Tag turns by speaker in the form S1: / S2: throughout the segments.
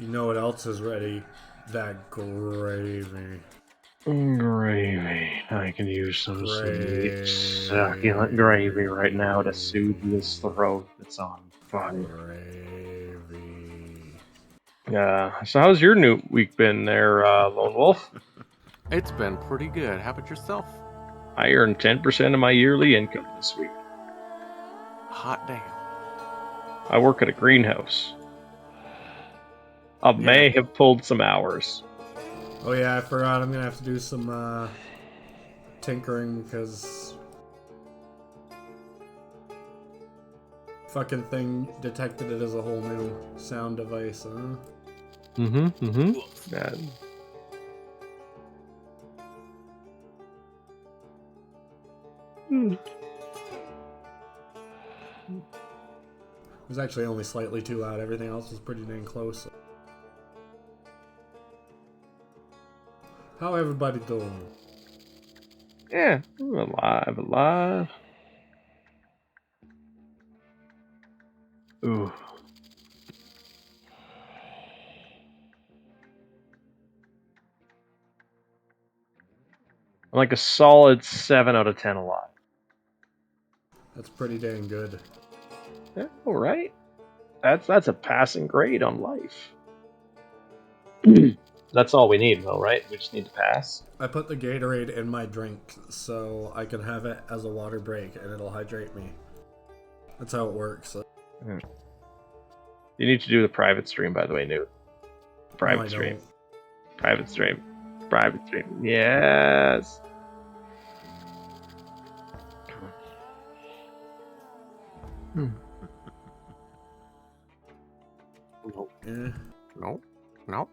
S1: You know what else is ready? That gravy.
S2: Gravy. I can use some sweet, succulent gravy right now to soothe this throat that's on fire.
S1: Gravy.
S2: So how's your new week been there, Lone Wolf?
S3: It's been pretty good. How about yourself?
S2: I earned 10% of my yearly income this week.
S3: Hot damn.
S2: I work at a greenhouse. I may have pulled some hours.
S1: Oh yeah, I forgot. I'm gonna have to do some tinkering because fucking thing detected it as a whole new sound device. Huh?
S2: Yeah.
S1: It was actually only slightly too loud. Everything else was pretty dang close. How everybody doing?
S2: Yeah, I'm alive. Ooh. I'm like a solid 7 out of 10 alive.
S1: That's pretty dang good.
S2: Yeah, all right. That's a passing grade on life. That's all we need, though, right? We just need to pass.
S1: I put the Gatorade in my drink so I can have it as a water break and it'll hydrate me. That's how it works.
S2: You need to do the private stream, by the way, Noot. Private stream. Private stream. Private stream. Yes.
S3: Nope.
S1: Yeah.
S3: Nope. Nope.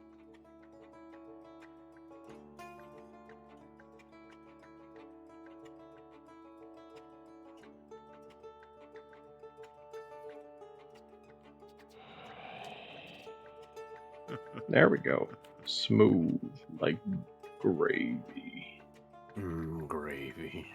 S2: There we go. Smooth like gravy.
S3: Gravy.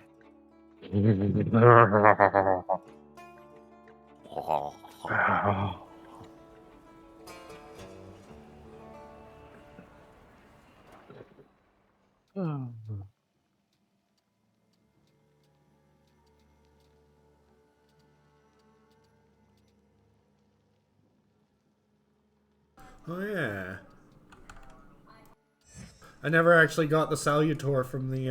S1: Oh yeah. I never actually got the Salutor from the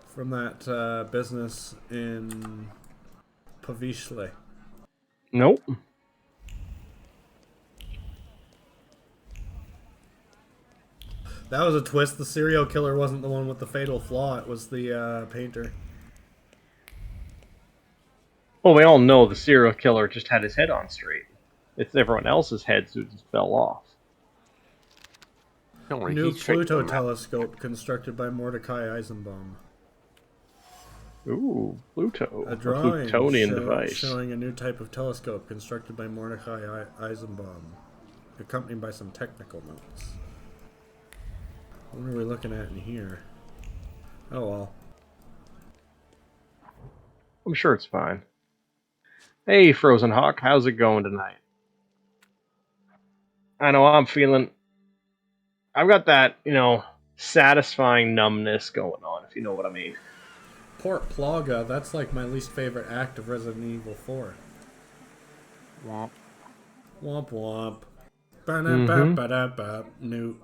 S1: from that business in Pavishle.
S2: Nope.
S1: That was a twist. The serial killer wasn't the one with the fatal flaw. It was the painter.
S2: Well, we all know the serial killer just had his head on straight. It's everyone else's heads who just fell off.
S1: New Pluto telescope constructed by Mordecai Eisenbaum.
S2: Ooh, Pluto.
S1: A drawing
S2: Plutonian device.
S1: showing a new type of telescope constructed by Mordecai Eisenbaum, accompanied by some technical notes. What are we looking at in here? Oh well.
S2: I'm sure it's fine. Hey, Frozen Hawk, how's it going tonight? I know I'm feeling... I've got that, satisfying numbness going on, if you know what I mean.
S1: Port Plaga, that's like my least favorite act of Resident Evil 4.
S3: Womp.
S1: Womp womp. Ba-da-ba-ba-da-ba. Noot.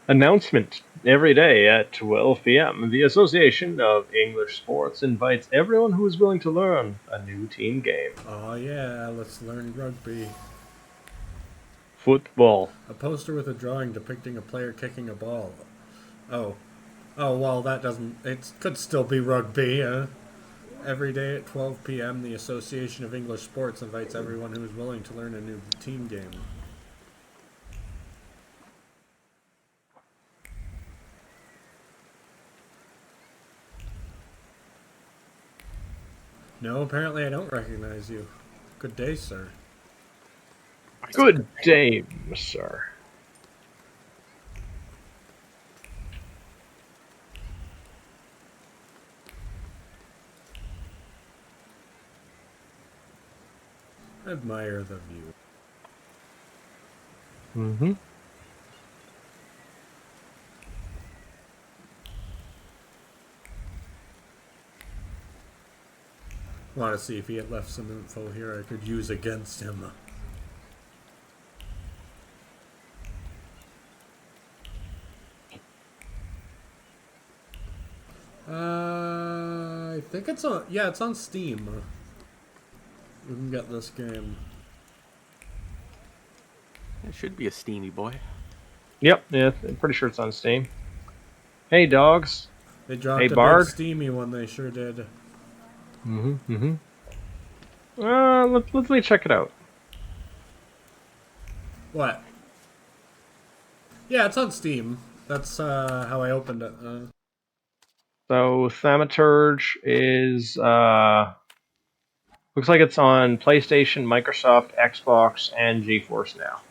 S2: Announcement every day at 12 p.m. The Association of English Sports invites everyone who is willing to learn a new team game.
S1: Oh yeah, let's learn rugby.
S2: Football.
S1: A poster with a drawing depicting a player kicking a ball. Oh. Oh, well, that doesn't... It could still be rugby. Every day at 12 p.m., the Association of English Sports invites everyone who is willing to learn a new team game. No, apparently I don't recognize you. Good day, sir.
S2: Good day, sir.
S1: Admire the view.
S2: Mm-hmm.
S1: Want to see if he had left some info here I could use against him. I think it's on... Yeah, it's on Steam. We can get this game.
S3: It should be a steamy boy.
S2: Yep, yeah, I'm pretty sure it's on Steam. Hey, dogs.
S1: They dropped
S2: Hey,
S1: a
S2: Bard.
S1: big steamy one, they sure did.
S2: Mm-hmm. Let me check it out.
S1: What? Yeah, it's on Steam. That's how I opened it.
S2: So Thaumaturge is looks like it's on PlayStation, Microsoft, Xbox, and GeForce Now.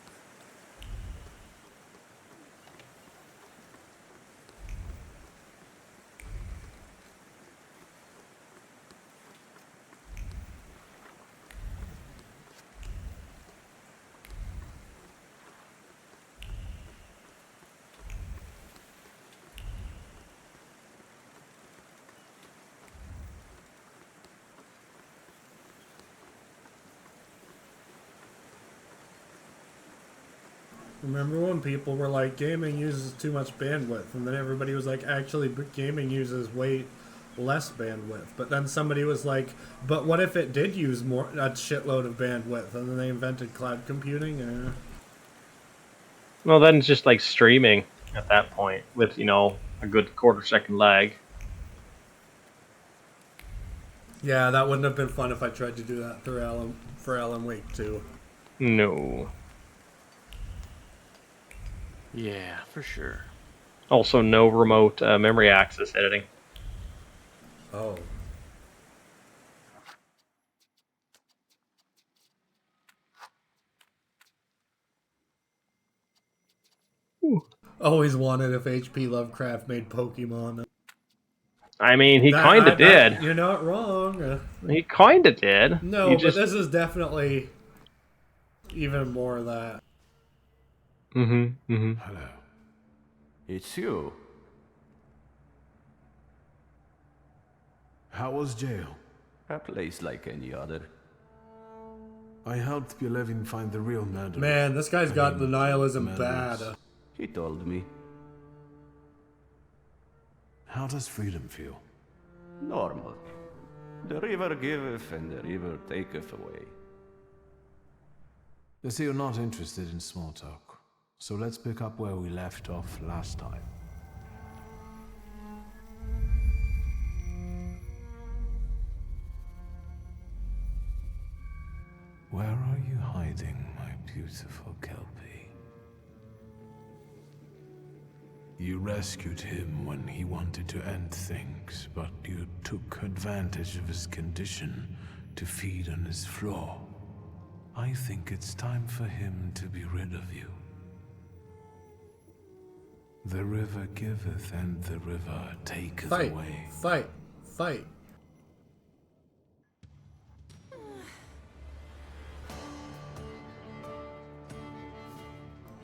S1: Remember when people were like, gaming uses too much bandwidth, and then everybody was like, actually, gaming uses way less bandwidth. But then somebody was like, but what if it did use a shitload of bandwidth, and then they invented cloud computing?
S2: Well, then it's just like streaming at that point with, a good quarter-second lag.
S1: Yeah, that wouldn't have been fun if I tried to do that for Alan Wake 2.
S2: No.
S3: Yeah, for sure.
S2: Also, no remote memory access editing.
S1: Oh.
S2: Ooh.
S1: Always wanted if H.P. Lovecraft made Pokemon.
S2: I mean, he kind of did.
S1: You're not wrong.
S2: He kind of did.
S1: No, but this is definitely even more of that.
S2: Mm-hmm.
S4: Hello. It's you. How was jail?
S5: A place like any other.
S4: I helped Belevin find the real murderer.
S1: Man, this guy's got the nihilism bad.
S5: He told me.
S4: How does freedom feel?
S5: Normal. The river giveth and the river taketh away.
S4: They say you're not interested in small talk. So let's pick up where we left off last time. Where are you hiding, my beautiful Kelpie? You rescued him when he wanted to end things, but you took advantage of his condition to feed on his flaw. I think it's time for him to be rid of you. The river giveth and the river taketh away.
S1: Fight.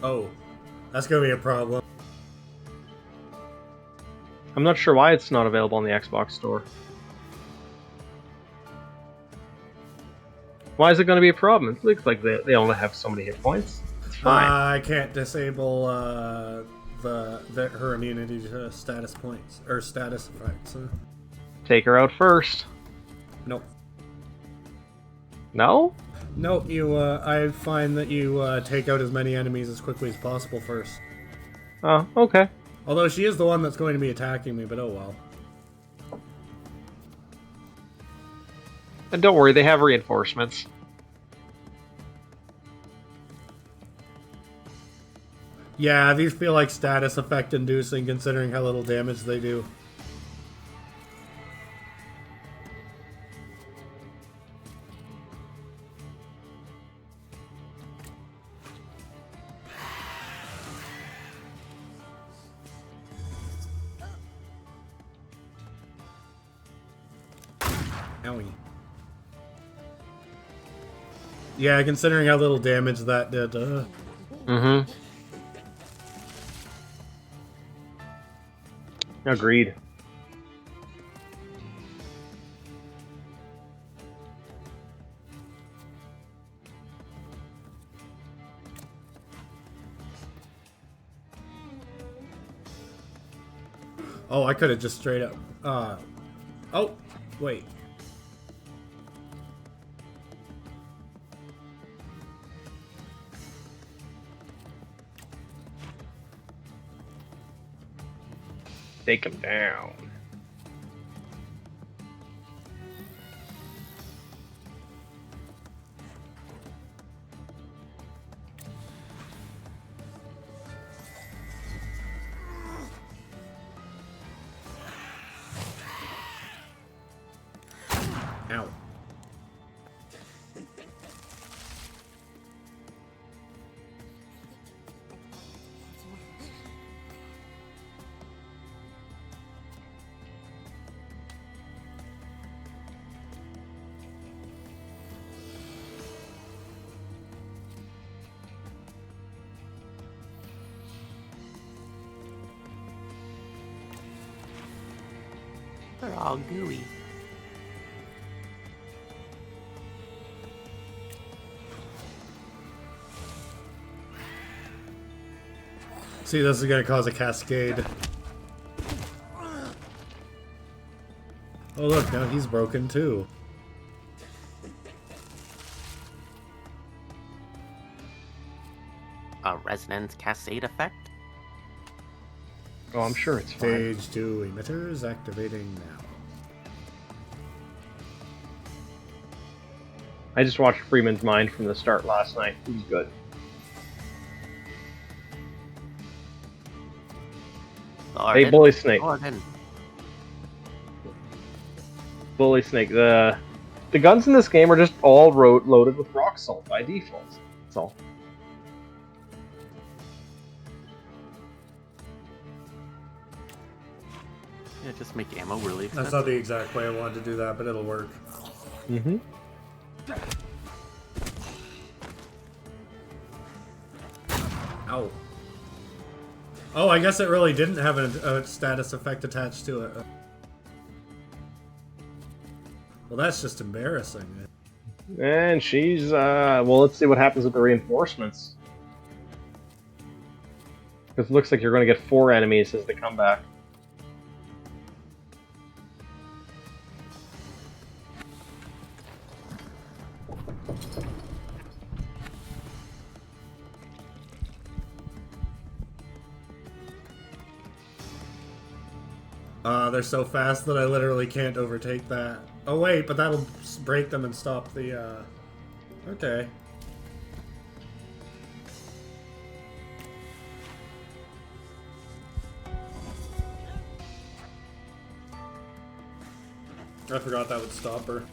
S1: Oh, that's gonna be a problem.
S2: I'm not sure why it's not available on the Xbox store. Why is it going to be a problem? It looks like they only have so many hit points. It's fine.
S1: I can't disable her immunity to status points or status effects.
S2: Take her out first.
S1: Nope.
S2: No?
S1: Nope. I find that you take out as many enemies as quickly as possible first.
S2: Oh, okay.
S1: Although she is the one that's going to be attacking me, but oh well.
S2: And don't worry, they have reinforcements.
S1: Yeah, these feel like status effect inducing considering how little damage they do. Owie. Yeah, considering how little damage that did.
S2: Mm-hmm. Agreed.
S1: Oh, I could have just straight up. Oh, wait.
S2: Take him down.
S1: Ow.
S3: They're all gooey.
S1: See, this is gonna cause a cascade. Oh look, now he's broken too.
S3: A resonance cascade effect?
S2: Oh, I'm sure it's fine.
S1: Stage 2 emitters activating now.
S2: I just watched Freeman's Mind from the start last night. It was good. Hey, Bully Snake. Bully Snake. The guns in this game are just all loaded with rock salt by default. That's all.
S3: Yeah, just make ammo really expensive.
S1: That's not the exact way I wanted to do that, but it'll work.
S2: Mm-hmm.
S1: Ow. Oh, I guess it really didn't have a status effect attached to it. Well, that's just embarrassing.
S2: And she's, well, let's see what happens with the reinforcements. Because it looks like you're going to get 4 enemies as they come back.
S1: They're so fast that I literally can't overtake that. Oh wait, but that'll break them and stop the, Okay. I forgot that would stop her.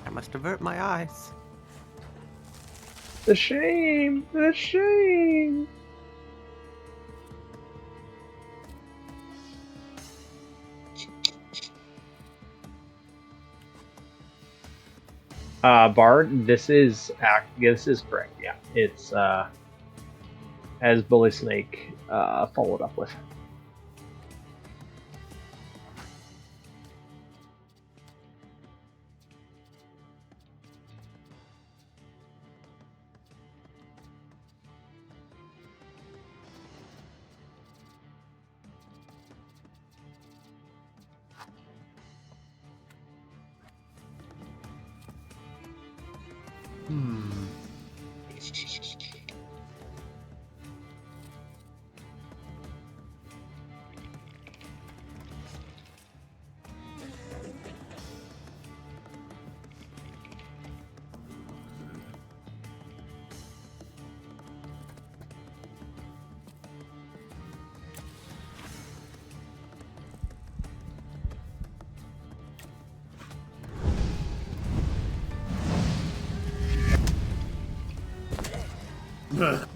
S3: I must avert my eyes.
S2: The shame! The shame! Bard, this is correct, yeah. It's, as Bully Snake, followed up with.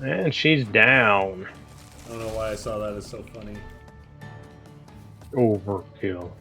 S2: And she's down.
S1: I don't know why I saw that as so funny.
S2: Overkill.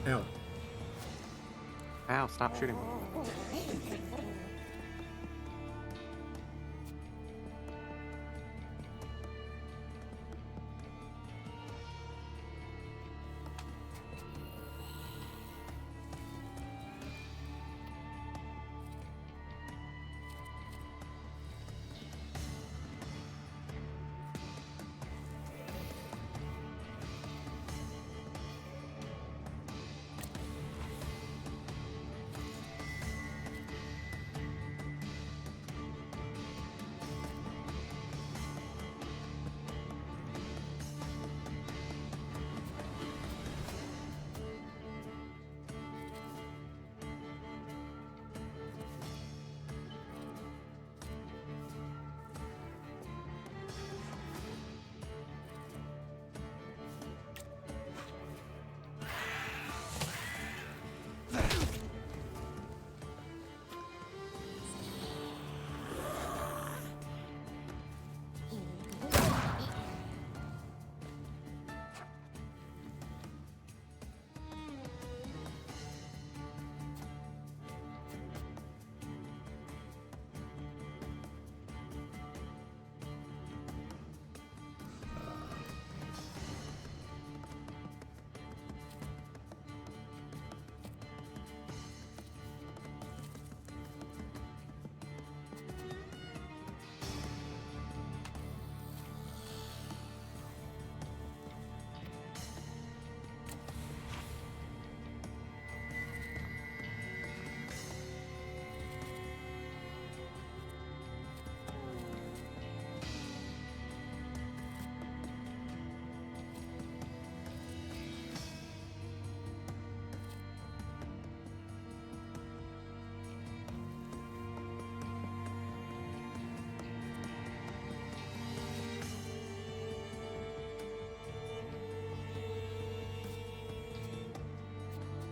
S1: Ow.
S3: Ow, stop shooting.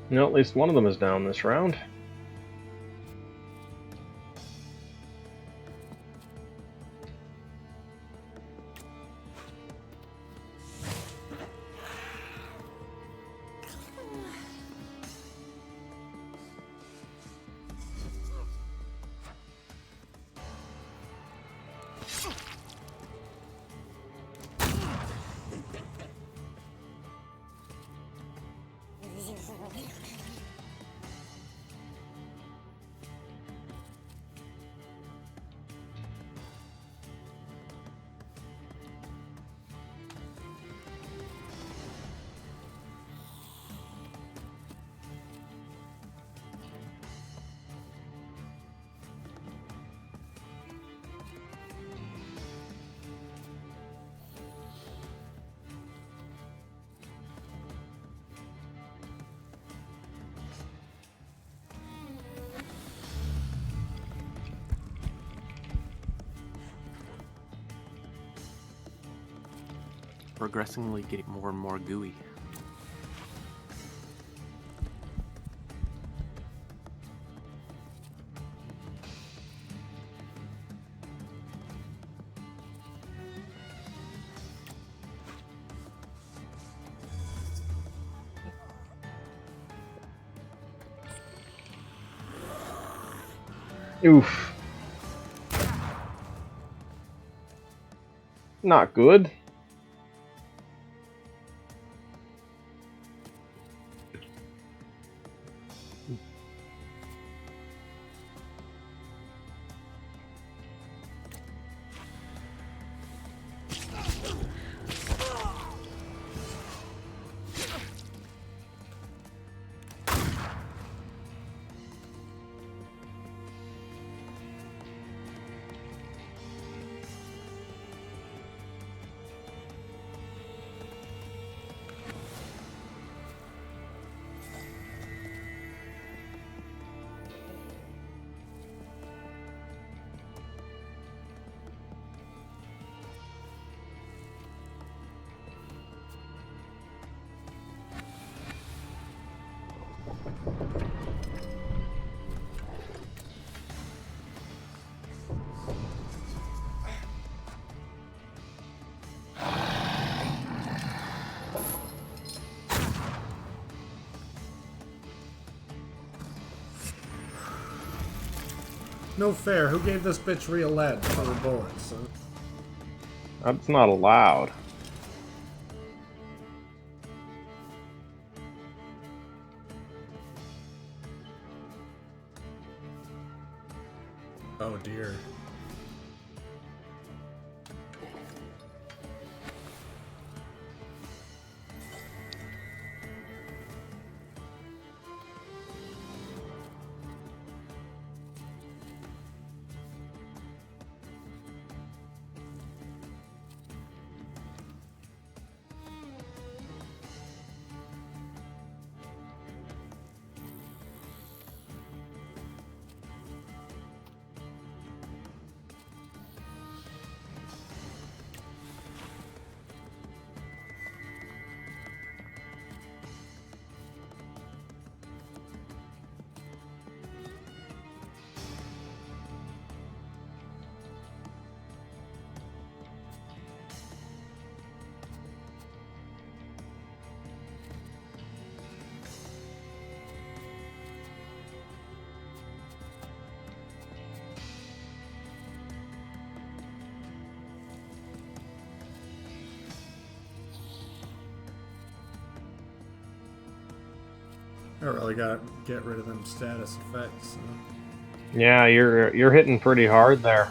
S2: No, at least one of them is down this round.
S3: Progressively getting more and more gooey.
S2: Oof. Not good.
S1: No fair. Who gave this bitch real lead for her bullets?
S2: That's not allowed.
S1: Oh dear. I really gotta get rid of them status effects.
S2: Yeah, you're hitting pretty hard there.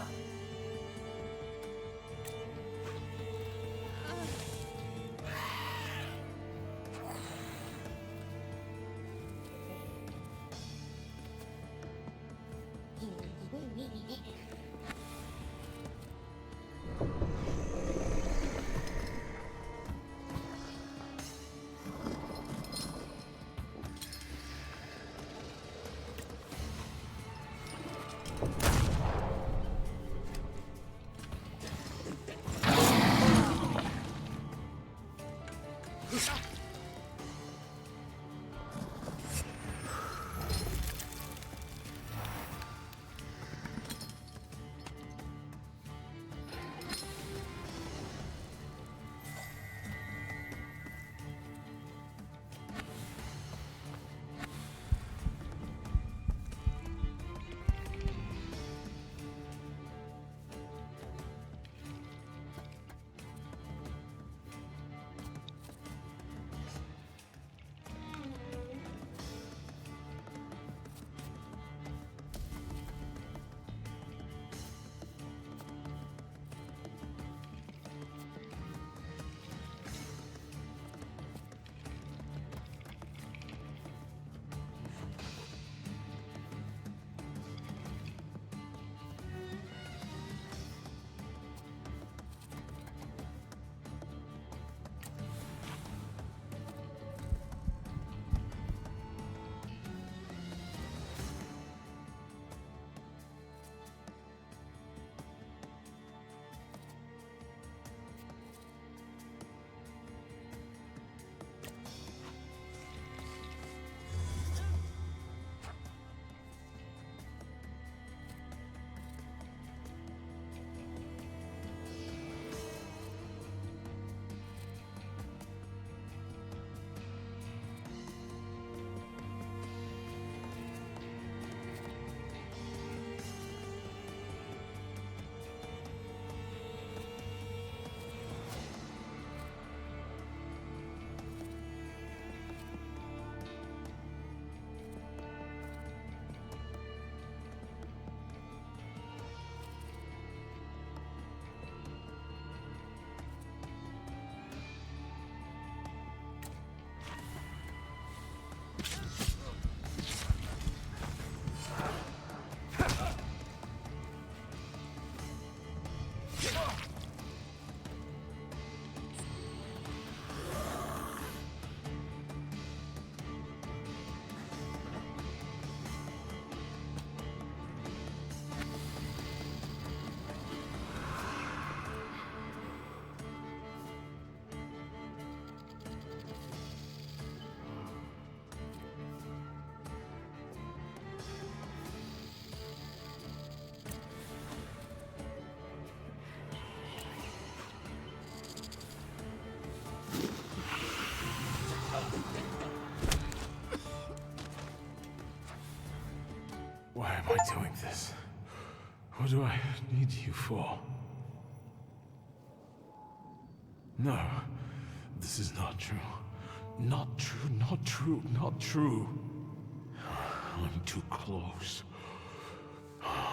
S4: Why am I doing this? What do I need you for? No, this is not true. Not true, not true, not true. I'm too close.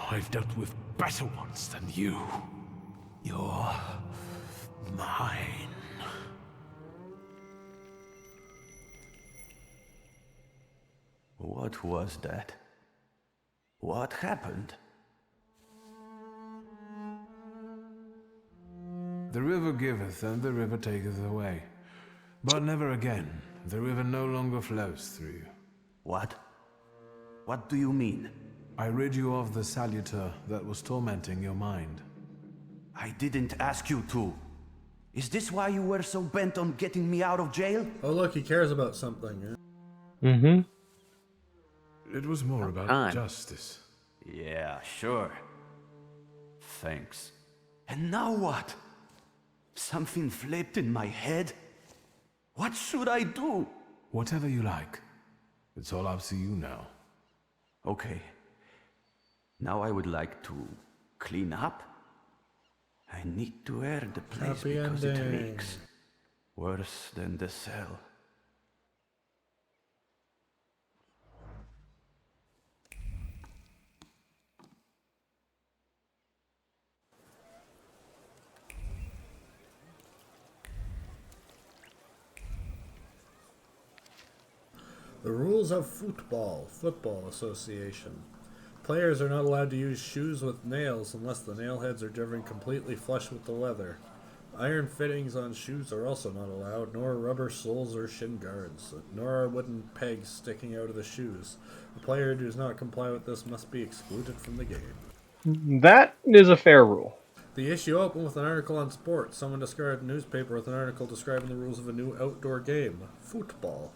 S4: I've dealt with better ones than you. You're mine.
S5: What was that? What happened?
S4: The river giveth and the river taketh away. But never again. The river no longer flows through you.
S5: What? What do you mean?
S4: I rid you of the saluter that was tormenting your mind.
S5: I didn't ask you to. Is this why you were so bent on getting me out of jail?
S1: Oh, look, he cares about something.
S2: Mm-hmm.
S4: It was more about
S3: time.
S4: justice.
S5: Yeah, sure. Thanks. And now what? Something flipped in my head? What should I do?
S4: Whatever you like. It's all up to you now.
S5: Okay. Now I would like to clean up. I need to air the place
S1: Happy
S5: because it
S1: ending.
S5: reeks. Worse than the cell.
S1: The rules of Football Association. Players are not allowed to use shoes with nails unless the nail heads are driven completely flush with the leather. Iron fittings on shoes are also not allowed, nor rubber soles or shin guards, nor are wooden pegs sticking out of the shoes. A player who does not comply with this must be excluded from the game.
S2: That is a fair rule.
S1: The issue opened with an article on sports. Someone discarded a newspaper with an article describing the rules of a new outdoor game, football.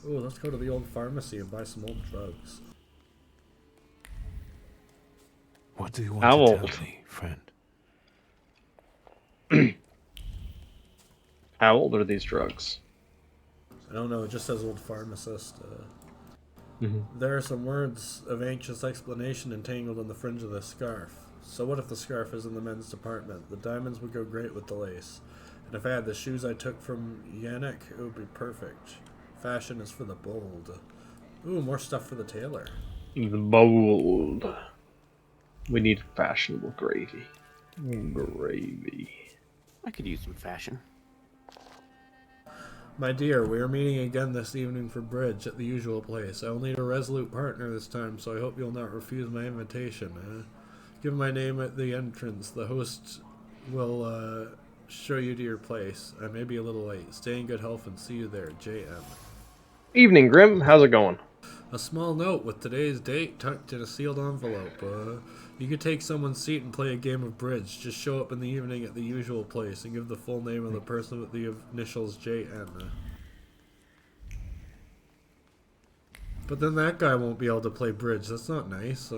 S1: Ooh, let's go to the old pharmacy and buy some old drugs.
S4: What do you want
S2: How
S4: to
S2: old?
S4: tell me, friend?
S2: How old are these drugs?
S1: I don't know, it just says old pharmacist.
S2: Mm-hmm.
S1: There are some words of anxious explanation entangled in the fringe of the scarf. So what if the scarf is in the men's department? The diamonds would go great with the lace. And if I had the shoes I took from Yannick, it would be perfect. Fashion is for the bold. Ooh, more stuff for the tailor.
S2: The bold. We need fashionable gravy. Gravy.
S3: I could use some fashion.
S1: My dear, we are meeting again this evening for bridge at the usual place. I will need a resolute partner this time, so I hope you'll not refuse my invitation. Give my name at the entrance. The host will show you to your place. I may be a little late. Stay in good health and see you there. J.M.
S2: Evening, Grim. How's it going?
S1: A small note with today's date tucked in a sealed envelope. You could take someone's seat and play a game of bridge. Just show up in the evening at the usual place and give the full name of the person with the initials JN. But then that guy won't be able to play bridge. That's not nice.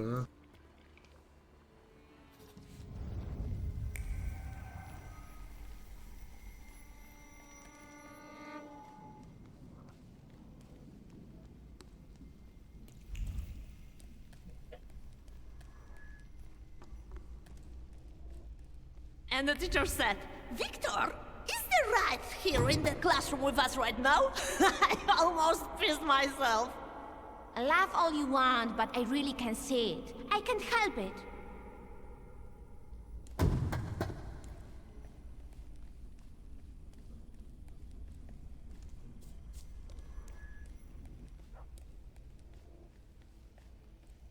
S6: And the teacher said, Victor, is the rat here in the classroom with us right now? I almost pissed myself.
S7: Laugh all you want, but I really can't see it. I can't help it.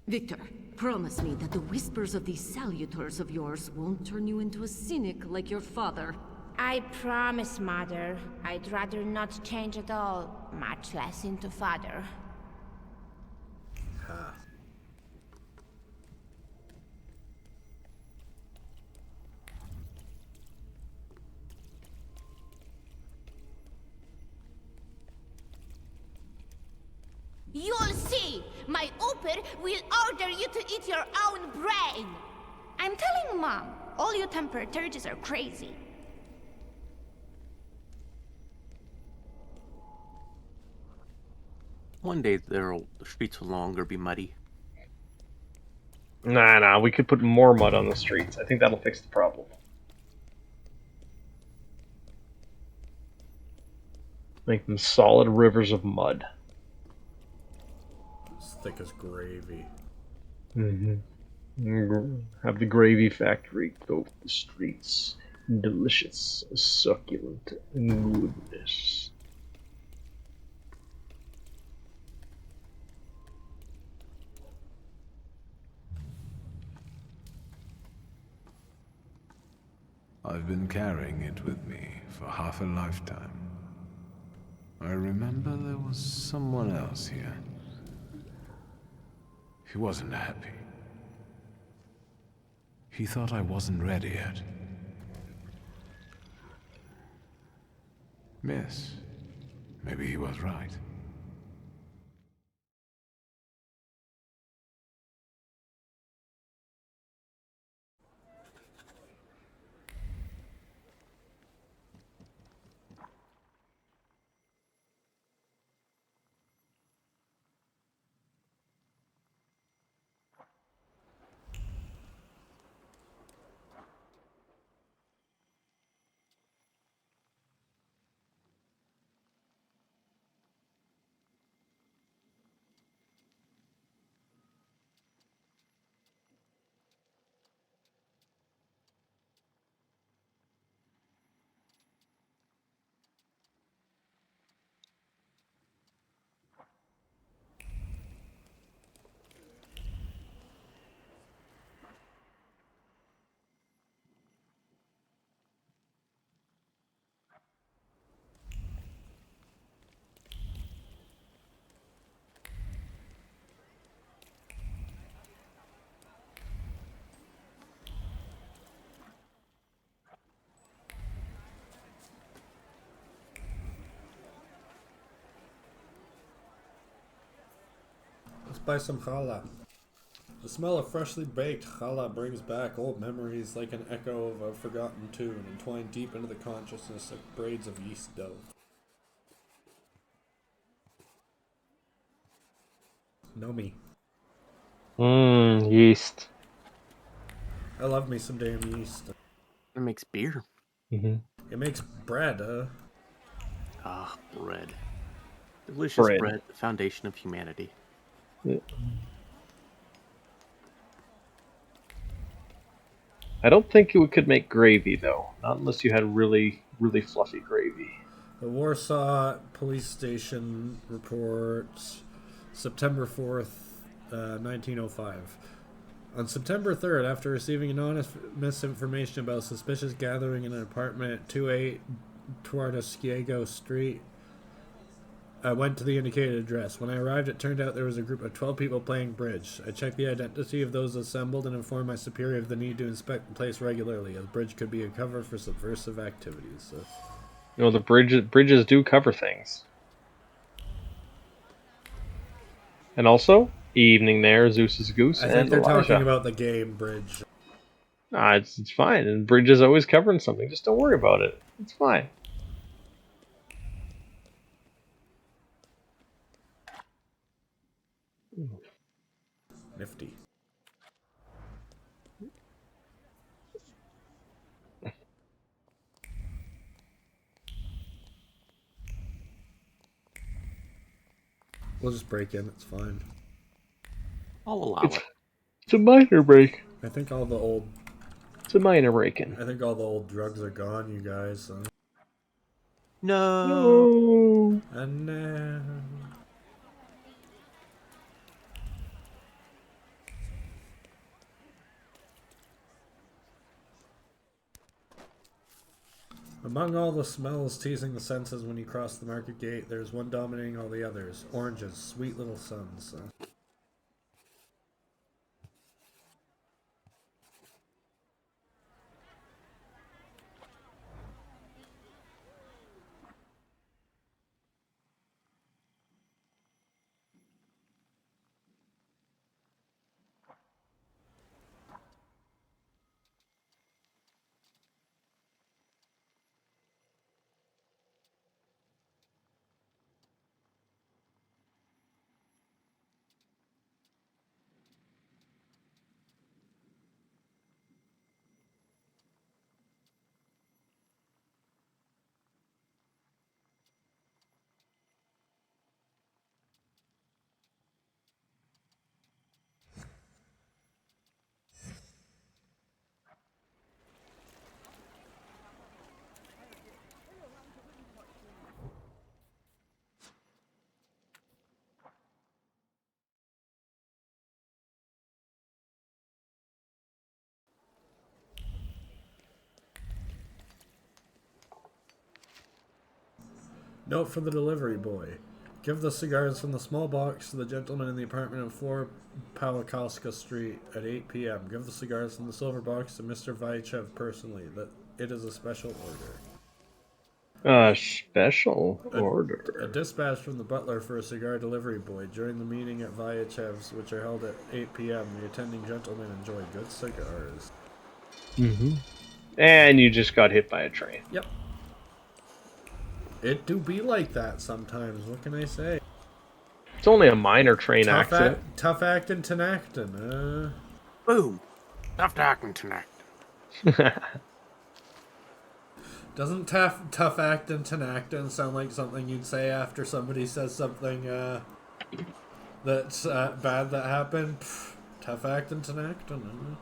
S6: Victor, promise me that the whispers of these salutors of yours won't turn you into a cynic like your father.
S7: I promise, Mother. I'd rather not change at all, much less into Father.
S1: Ha.
S7: You'll see! My Uber will order you to eat your own brain! I'm telling Mom, all you Thaumaturges are crazy.
S3: One day the streets will no longer be muddy.
S2: Nah, we could put more mud on the streets. I think that'll fix the problem. Make them solid rivers of mud.
S1: As thick as gravy.
S2: Have the gravy factory coat the streets. Delicious, succulent goodness.
S4: I've been carrying it with me for half a lifetime. I remember there was someone else here. He wasn't happy. He thought I wasn't ready yet. Miss, maybe he was right.
S1: Let's buy some challah. The smell of freshly baked challah brings back old memories like an echo of a forgotten tune, entwined deep into the consciousness like braids of yeast dough. Know me.
S2: Yeast.
S1: I love me some damn yeast.
S3: It makes beer.
S1: It makes bread,
S3: Ah, bread. Delicious
S2: Bread.
S3: bread, the foundation of humanity.
S2: I don't think you could make gravy, though. Not unless you had really, really fluffy gravy.
S1: The Warsaw Police Station reports September 4th, 1905. On September 3rd, after receiving anonymous misinformation about a suspicious gathering in an apartment at 28 Tuardasciego Street, I went to the indicated address. When I arrived, it turned out there was a group of 12 people playing bridge. I checked the identity of those assembled and informed my superior of the need to inspect the place regularly, as bridge could be a cover for subversive activities. So.
S2: You know, the bridges do cover things. And also, evening there, Zeus's goose,
S1: I
S2: and
S1: think they're
S2: Elijah.
S1: talking about the game bridge.
S2: Nah, it's fine. And bridge is always covering something. Just don't worry about it. It's fine.
S1: Nifty. We'll just break in. It's fine.
S3: I'll allow
S2: It's
S3: it.
S2: it's a minor break.
S1: I think all the old
S2: It's a minor break-in.
S1: drugs are gone, you guys. So.
S3: No.
S2: No.
S1: And among all the smells teasing the senses when you cross the market gate, there's one dominating all the others. Oranges, sweet little suns. Note for the delivery boy. Give the cigars from the small box to the gentleman in the apartment on 4 Pawlikowska Street at 8 p.m. Give the cigars from the silver box to Mr. Vaichev personally. That it is a special order.
S2: Special
S1: A
S2: order.
S1: dispatch from the butler for a cigar delivery boy. During the meeting at Vaichev's, which are held at 8 p.m., the attending gentlemen enjoy good cigars.
S2: Mm-hmm. And you just got hit by a train.
S1: Yep. It do be like that sometimes. What can I say?
S2: It's only a minor train accident.
S1: Tough acting, tenactin.
S3: Boom. Tough acting tonight.
S1: Doesn't tough acting, tenactin sound like something you'd say after somebody says something that's bad that happened? Pff, tough acting, tenactin.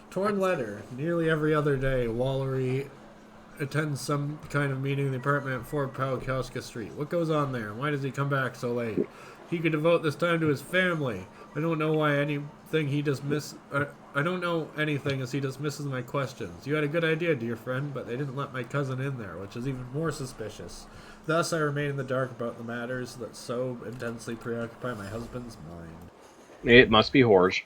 S1: Torn letter. Nearly every other day, Wallery attends some kind of meeting in the apartment at 4 Pawlikowska Street. What goes on there? Why does he come back so late? He could devote this time to his family. I don't know anything as he dismisses my questions. You had a good idea, dear friend, but they didn't let my cousin in there, which is even more suspicious. Thus, I remain in the dark about the matters that so intensely preoccupy my husband's mind.
S2: It must be whores.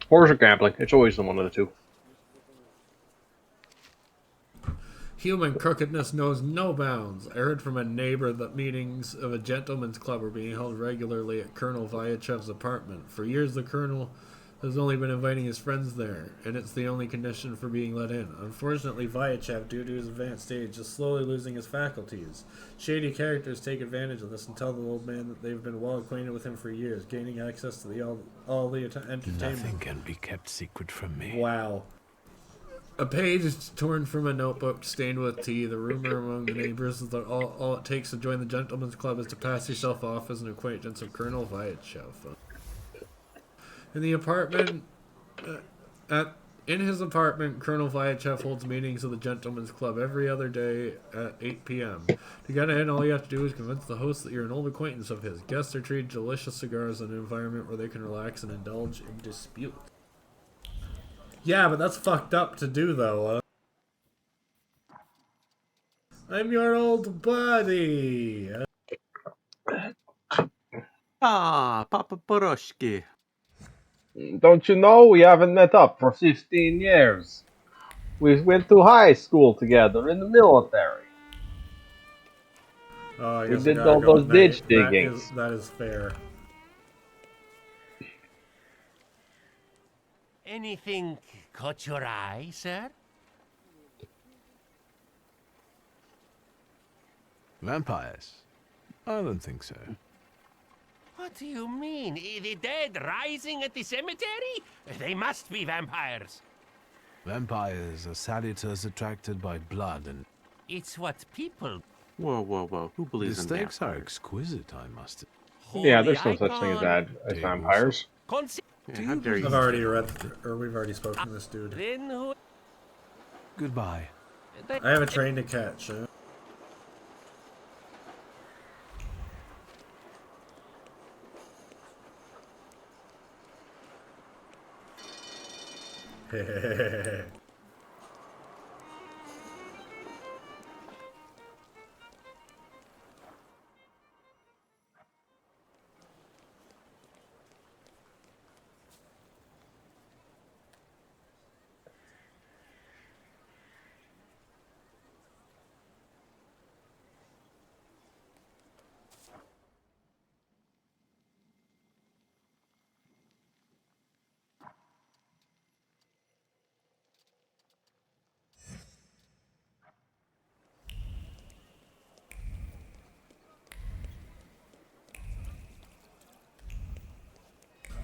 S2: Whores or gambling. It's always the one of the two.
S1: Human crookedness knows no bounds. I heard from a neighbor that meetings of a gentleman's club are being held regularly at Colonel Vaichev's apartment. For years, the colonel has only been inviting his friends there, and it's the only condition for being let in. Unfortunately, Vaichev, due to his advanced age, is slowly losing his faculties. Shady characters take advantage of this and tell the old man that they've been well acquainted with him for years, gaining access to all the entertainment.
S4: Nothing can be kept secret from me.
S1: Wow. A page is torn from a notebook stained with tea. The rumor among the neighbors is that all it takes to join the gentleman's club is to pass yourself off as an acquaintance of Colonel Vaichev. In the apartment, in his apartment, Colonel Vaichev holds meetings of the gentleman's club every other day at 8 p.m. To get in, all you have to do is convince the host that you're an old acquaintance of his. Guests are treated delicious cigars in an environment where they can relax and indulge in dispute. Yeah, but that's fucked up to do, though. I'm your old buddy.
S3: Papa Poroshki.
S2: Don't you know we haven't met up for 15 years? We went to high school together in the military.
S1: Oh, I
S2: We
S1: guess
S2: did all those ditch diggings.
S1: That is fair.
S8: Anything caught your eye, sir?
S4: Vampires? I don't think so.
S8: What do you mean? The dead rising at the cemetery? They must be vampires.
S4: Vampires are salutors attracted by blood, and
S8: It's what people.
S3: Whoa, whoa, whoa. Who
S4: the
S3: believes in
S4: stakes are
S3: vampires?
S4: exquisite, I must.
S2: Yeah,
S8: Holy
S2: there's no such thing as
S4: Tables.
S2: vampires.
S3: Yeah, how dare you
S1: I've
S3: say
S1: already
S3: that?
S1: read, or we've already spoken to this dude.
S8: Then who?
S4: Goodbye.
S1: I have a train to catch.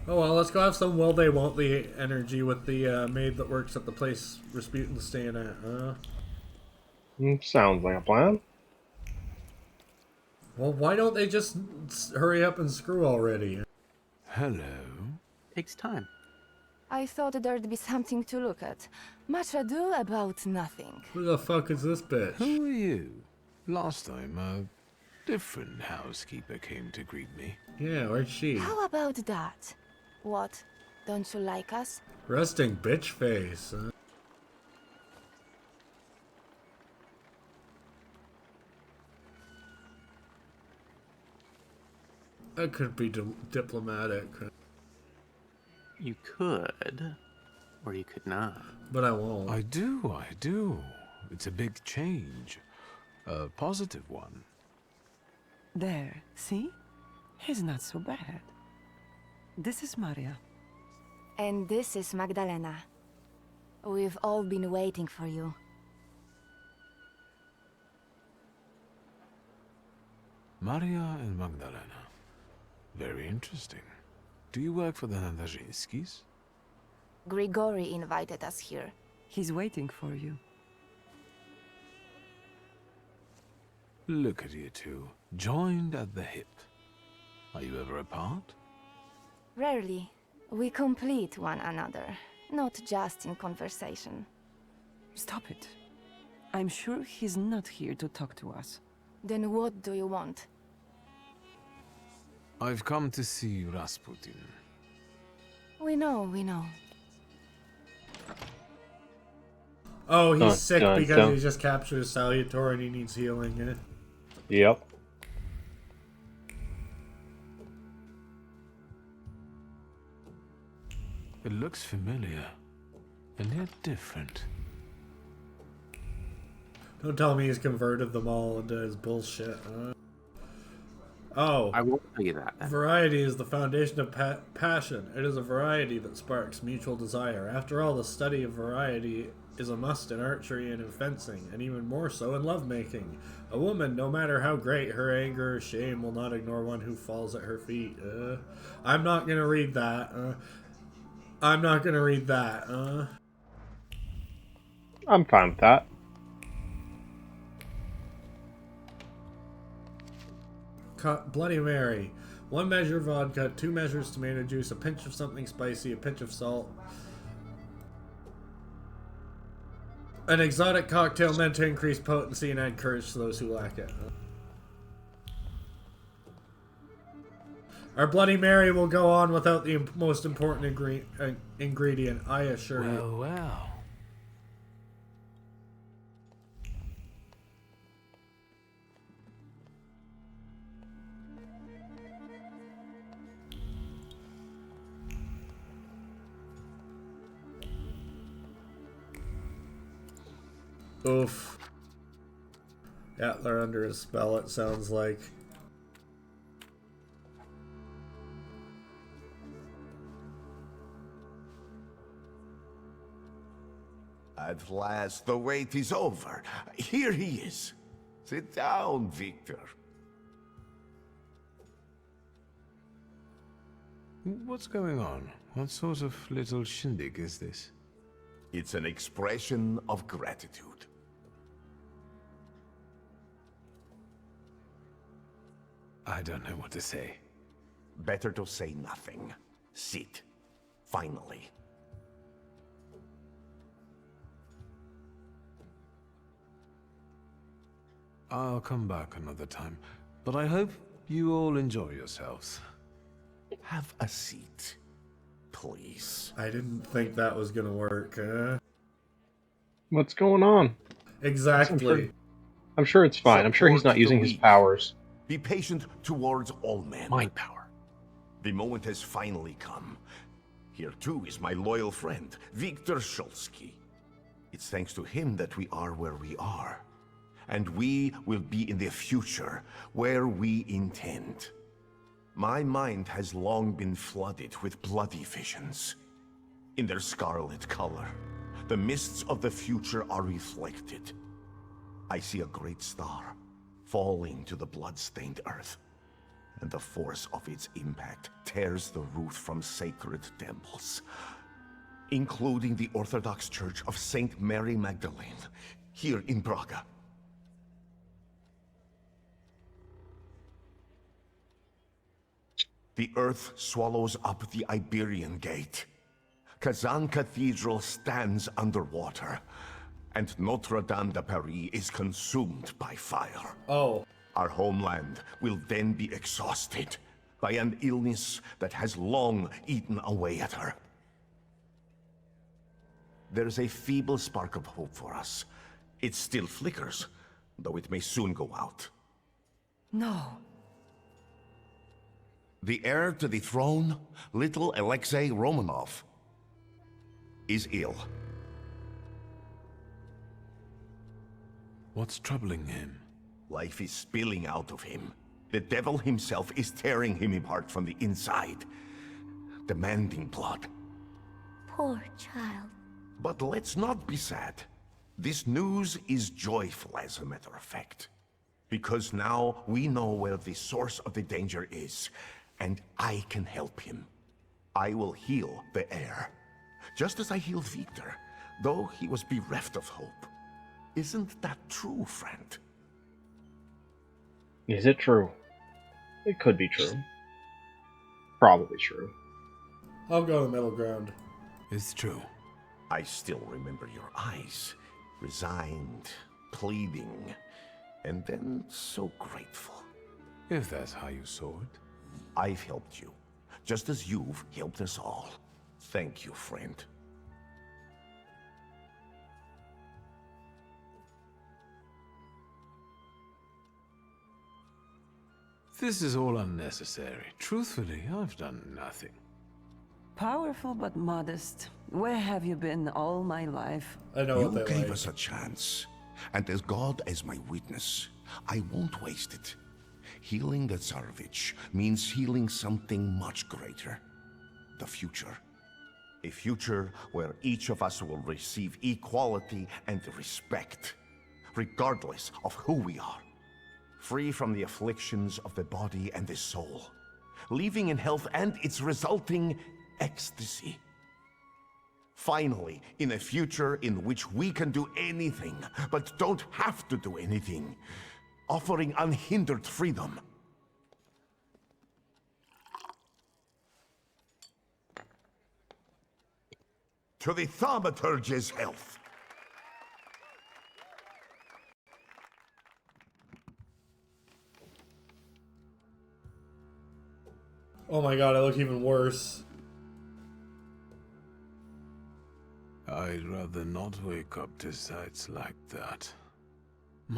S1: Oh well, let's go have some will they won't they energy with the maid that works at the place Rasputin's staying at.
S2: Sounds like a plan.
S1: Well, why don't they just hurry up and screw already?
S4: Hello.
S3: Takes time.
S9: I thought there'd be something to look at. Much ado about nothing.
S1: Who the fuck is this bitch?
S4: Who are you? Last time, a different housekeeper came to greet me.
S1: Yeah, where's she?
S9: How about that? What? Don't you like us?
S1: Resting bitch face. That could be diplomatic,
S3: You could, or you could not.
S1: but I won't.
S4: I do. It's a big change. A positive one.
S10: There, see? He's not so bad. This is Maria.
S9: And this is Magdalena. We've all been waiting for you.
S4: Maria and Magdalena. Very interesting. Do you work for the Nadarzinskis?
S9: Grigori invited us here.
S10: He's waiting for you.
S4: Look at you two, joined at the hip. Are you ever apart?
S9: Rarely. We complete one another, not just in conversation.
S10: Stop it. I'm sure he's not here to talk to us.
S9: Then what do you want?
S4: I've come to see Rasputin.
S9: We know.
S1: Oh, he's
S2: Dun,
S1: sick
S2: dun,
S1: because
S2: dun.
S1: he just captured a Salutor and he needs healing.
S2: Yep.
S4: It looks familiar, and yet different.
S1: Don't tell me he's converted them all into his bullshit. Oh.
S3: I won't tell you that. Then.
S1: Variety is the foundation of passion. It is a variety that sparks mutual desire. After all, the study of variety is a must in archery and in fencing, and even more so in lovemaking. A woman, no matter how great her anger or shame, will not ignore one who falls at her feet. I'm not gonna read that. I'm not gonna read that.
S2: I'm fine with that.
S1: Bloody Mary. 1 measure of vodka, 2 measures tomato juice, a pinch of something spicy, a pinch of salt. An exotic cocktail meant to increase potency and add courage to those who lack it. Our Bloody Mary will go on without the most important ingredient, I assure you.
S4: Well.
S1: Oof. Yeah, they're under a spell, it sounds like.
S11: At last, the wait is over. Here he is. Sit down, Victor.
S4: What's going on? What sort of little shindig is this?
S11: It's an expression of gratitude.
S4: I don't know what to say.
S11: Better to say nothing. Sit. Finally.
S4: I'll come back another time, but I hope you all enjoy yourselves.
S11: Have a seat, please.
S1: I didn't think that was gonna work.
S2: What's going on?
S1: Exactly.
S2: I'm sure it's fine. I'm sure he's not
S11: Support
S2: using
S11: the
S2: his
S11: weak.
S2: powers.
S11: Be patient towards all men.
S3: Mind power.
S11: The moment has finally come. Here too is my loyal friend, Viktor Shulsky. It's thanks to him that we are where we are. And we will be in the future, where we intend. My mind has long been flooded with bloody visions. In their scarlet color, the mists of the future are reflected. I see a great star falling to the blood-stained earth, and the force of its impact tears the roof from sacred temples, including the Orthodox Church of Saint Mary Magdalene, here in Braga. The earth swallows up the Iberian Gate. Kazan Cathedral stands underwater, and Notre Dame de Paris is consumed by fire.
S1: Oh.
S11: Our homeland will then be exhausted by an illness that has long eaten away at her. There's a feeble spark of hope for us. It still flickers, though it may soon go out.
S10: No.
S11: The heir to the throne, little Alexei Romanov, is ill.
S4: What's troubling him?
S11: Life is spilling out of him. The devil himself is tearing him apart from the inside, demanding blood.
S6: Poor child.
S11: But let's not be sad. This news is joyful, as a matter of fact. Because now we know where the source of the danger is, and I can help him. I will heal the heir, just as I healed Victor, though he was bereft of hope. Isn't that true, friend?
S2: Is it true? It could be true. Probably true.
S1: I'll go the middle ground.
S4: It's true.
S11: I still remember your eyes, resigned, pleading, and then so grateful.
S4: If that's how you saw it.
S11: I've helped you, just as you've helped us all. Thank you, friend.
S4: This is all unnecessary. Truthfully, I've done nothing.
S10: Powerful but modest. Where have you been all my life?
S1: I know what
S11: You
S1: they
S11: gave
S1: like.
S11: us a chance, and as God as my witness, I won't waste it. Healing the Tsarevich means healing something much greater. The future. A future where each of us will receive equality and respect, regardless of who we are. Free from the afflictions of the body and the soul, living in health and its resulting ecstasy. Finally, in a future in which we can do anything, but don't have to do anything, offering unhindered freedom. To the Thaumaturge's health.
S1: Oh my god, I look even worse.
S4: I'd rather not wake up to sights like that.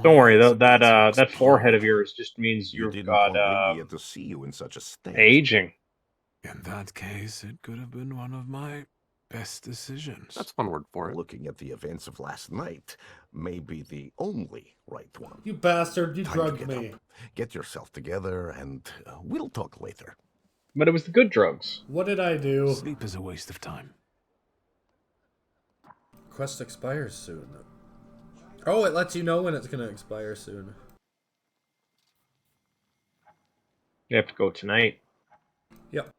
S2: Don't worry, though. That forehead of yours just means
S11: You
S2: you've
S11: didn't
S2: got
S11: want Lydia to see you in such a state.
S2: aging.
S4: In that case, it could have been one of my best decisions.
S3: That's one word for it.
S11: Looking at the events of last night may be the only right one.
S1: You bastard, you
S11: Time to
S1: drugged
S11: get
S1: me.
S11: up. Get yourself together, and we'll talk later.
S2: But it was the good drugs.
S1: What did I do?
S4: Sleep is a waste of time.
S1: Quest expires soon. Oh, it lets you know when it's gonna expire soon.
S2: You have to go tonight.
S1: Yep.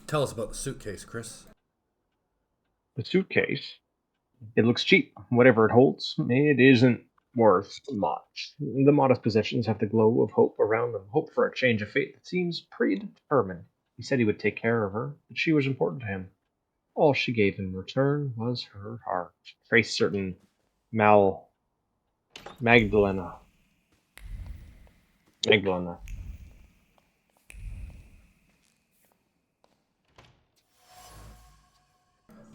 S1: Tell us about the suitcase, Chris.
S2: The suitcase. It looks cheap. Whatever it holds, it isn't worth much. The modest possessions have the glow of hope around them, hope for a change of fate that seems predetermined. He said he would take care of her, that she was important to him. All she gave in return was her heart. Trace certain Magdalena.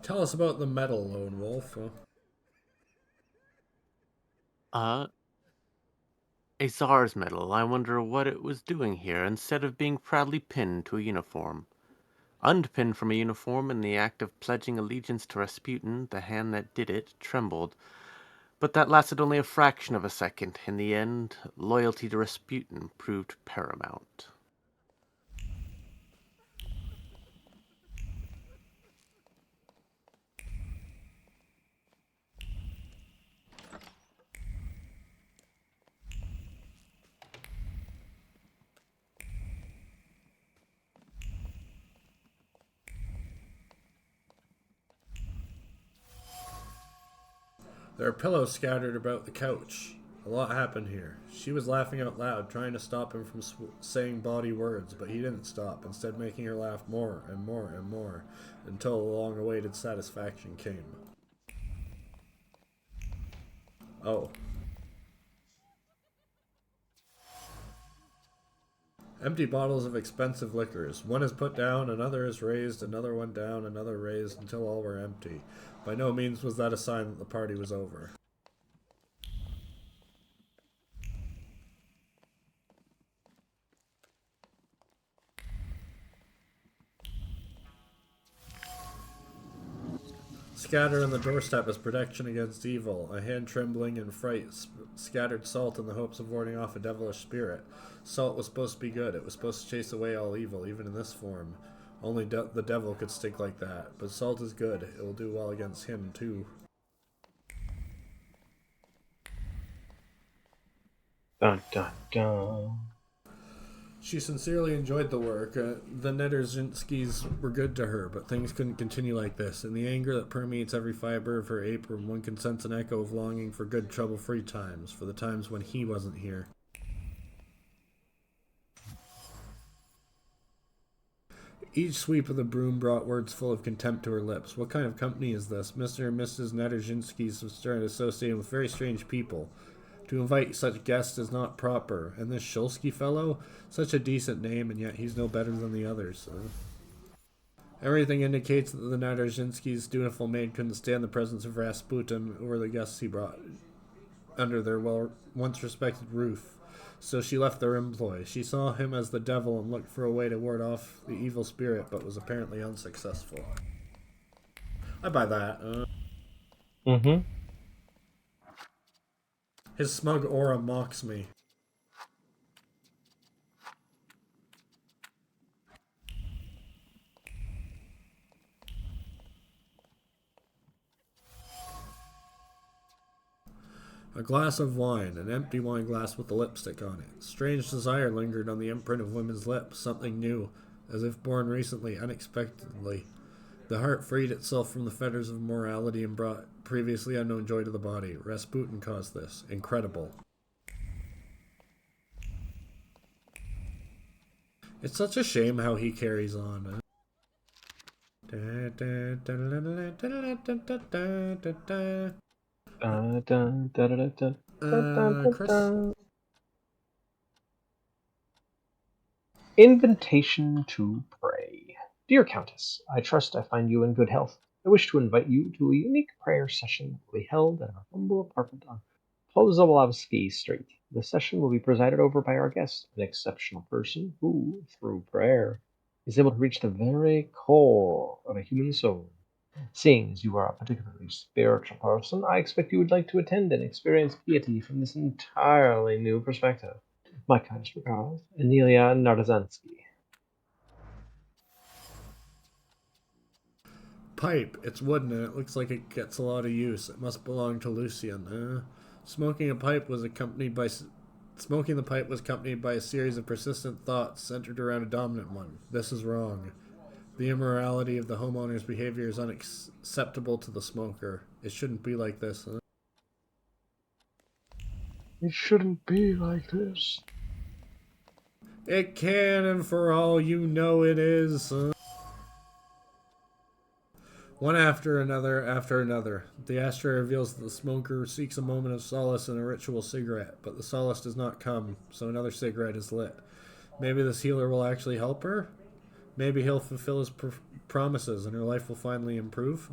S1: Tell us about the medal, Lone Wolf.
S3: A Tsar's medal. I wonder what it was doing here, instead of being proudly pinned to a uniform. Unpinned from a uniform in the act of pledging allegiance to Rasputin, the hand that did it trembled. But that lasted only a fraction of a second. In the end, loyalty to Rasputin proved paramount.
S1: There are pillows scattered about the couch. A lot happened here. She was laughing out loud, trying to stop him from saying bawdy words, but he didn't stop, instead making her laugh more and more and more, until the long-awaited satisfaction came. Oh. Empty bottles of expensive liquors. One is put down, another is raised, another one down, another raised, until all were empty. By no means was that a sign that the party was over. Scattered on the doorstep as protection against evil. A hand trembling in fright scattered salt in the hopes of warding off a devilish spirit. Salt was supposed to be good. It was supposed to chase away all evil, even in this form. Only the devil could stink like that. But salt is good. It will do well against him, too.
S2: Dun dun dun.
S1: She sincerely enjoyed the work. The Nederzinskis were good to her, but things couldn't continue like this. In the anger that permeates every fiber of her apron, one can sense an echo of longing for good, trouble-free times, for the times when he wasn't here. Each sweep of the broom brought words full of contempt to her lips. What kind of company is this? Mr. and Mrs. Nederzinskis was starting associating with very strange people. To invite such guests is not proper. And this Shulsky fellow? Such a decent name, and yet he's no better than the others. Everything indicates that the Nederzinskis' dutiful maid couldn't stand the presence of Rasputin or the guests he brought under their once respected roof. So she left their employ. She saw him as the devil and looked for a way to ward off the evil spirit, but was apparently unsuccessful. I buy that. His smug aura mocks me. A glass of wine, an empty wine glass with a lipstick on it. Strange desire lingered on the imprint of women's lips, something new, as if born recently, unexpectedly. The heart freed itself from the fetters of morality and brought previously unknown joy to the body. Rasputin caused this. Incredible. It's such a shame how he carries on. Chris?
S2: Invitation to pray. Dear Countess, I trust I find you in good health. I wish to invite you to a unique prayer session that will be held in our humble apartment on Pozobolowski Street. The session will be presided over by our guest, an exceptional person who, through prayer, is able to reach the very core of a human soul. Seeing as you are a particularly spiritual person, I expect you would like to attend and experience piety from this entirely new perspective. My kindest regards, Amelia Nardazansky.
S1: Pipe. It's wooden and it looks like it gets a lot of use. It must belong to Lucian. Smoking the pipe was accompanied by a series of persistent thoughts centered around a dominant one. This is wrong. The immorality of the homeowner's behavior is unacceptable to the smoker. It shouldn't be like this, huh?
S2: It shouldn't be like this.
S1: It can, and for all you know it is, huh? One after another. The ashtray reveals that the smoker seeks a moment of solace in a ritual cigarette, but the solace does not come, so another cigarette is lit. Maybe this healer will actually help her? Maybe he'll fulfill his promises and her life will finally improve?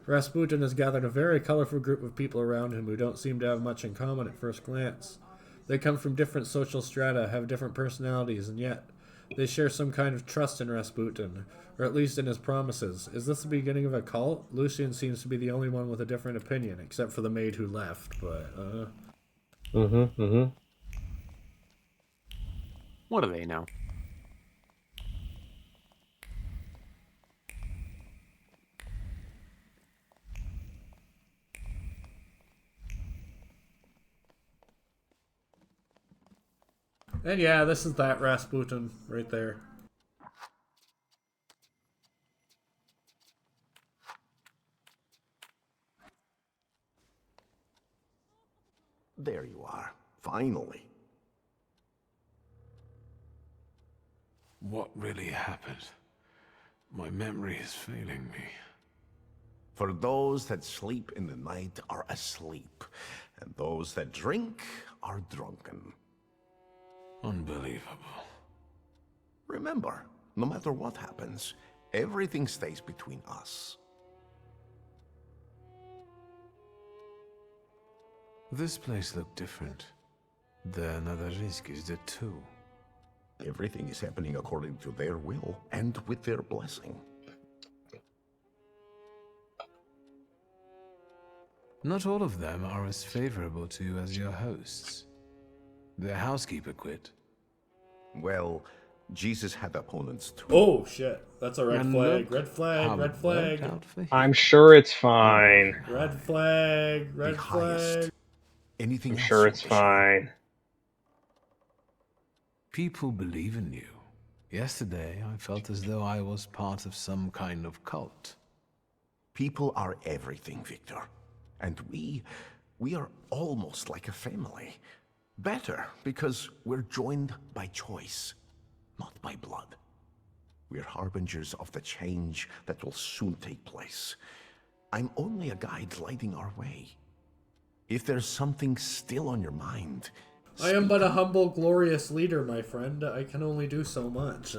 S1: Rasputin has gathered a very colorful group of people around him who don't seem to have much in common at first glance. They come from different social strata, have different personalities, and yet they share some kind of trust in Rasputin, or at least in his promises. Is this the beginning of a cult? Lucian seems to be the only one with a different opinion, except for the maid who left, but,
S3: What do they know?
S1: And yeah, this is that Rasputin right there.
S11: There you are. Finally.
S4: What really happened? My memory is failing me.
S11: For those that sleep in the night are asleep, and those that drink are drunken.
S4: Unbelievable.
S11: Remember, no matter what happens, everything stays between us.
S4: This place looked different. The Nadariskis did too.
S11: Everything is happening according to their will and with their blessing.
S4: Not all of them are as favorable to you as your hosts. Their housekeeper quit.
S11: Well, Jesus had opponents too.
S1: Oh shit, that's a red
S4: And
S1: flag.
S4: look
S1: Red flag,
S4: how
S1: red
S4: it
S1: flag.
S4: worked out for him.
S2: I'm sure it's fine.
S1: Red flag,
S11: The
S1: red
S11: highest.
S1: flag.
S11: Anything
S2: I'm
S11: else
S2: sure
S11: you
S2: it's
S11: wish?
S2: fine.
S4: People believe in you. Yesterday, I felt as though I was part of some kind of cult.
S11: People are everything, Victor. And we are almost like a family. Better, because we're joined by choice, not by blood. We're harbingers of the change that will soon take place. I'm only a guide lighting our way. If there's something still on your mind...
S1: I am but a humble, glorious leader, my friend. I can only do so much.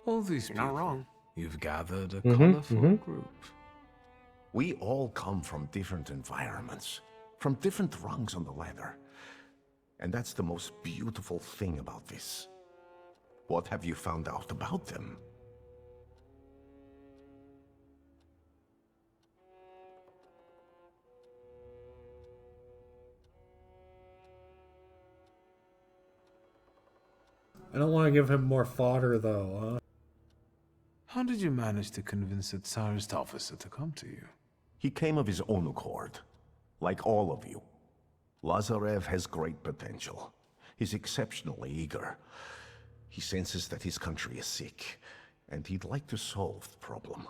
S4: All these
S3: You're
S4: people,
S3: not wrong.
S4: you've gathered a colorful group.
S11: We all come from different environments, from different rungs on the ladder. And that's the most beautiful thing about this. What have you found out about them?
S1: I don't want to give him more fodder, though, huh?
S4: How did you manage to convince the Tsarist officer to come to you?
S11: He came of his own accord, like all of you. Lazarev has great potential. He's exceptionally eager. He senses that his country is sick, and he'd like to solve the problem.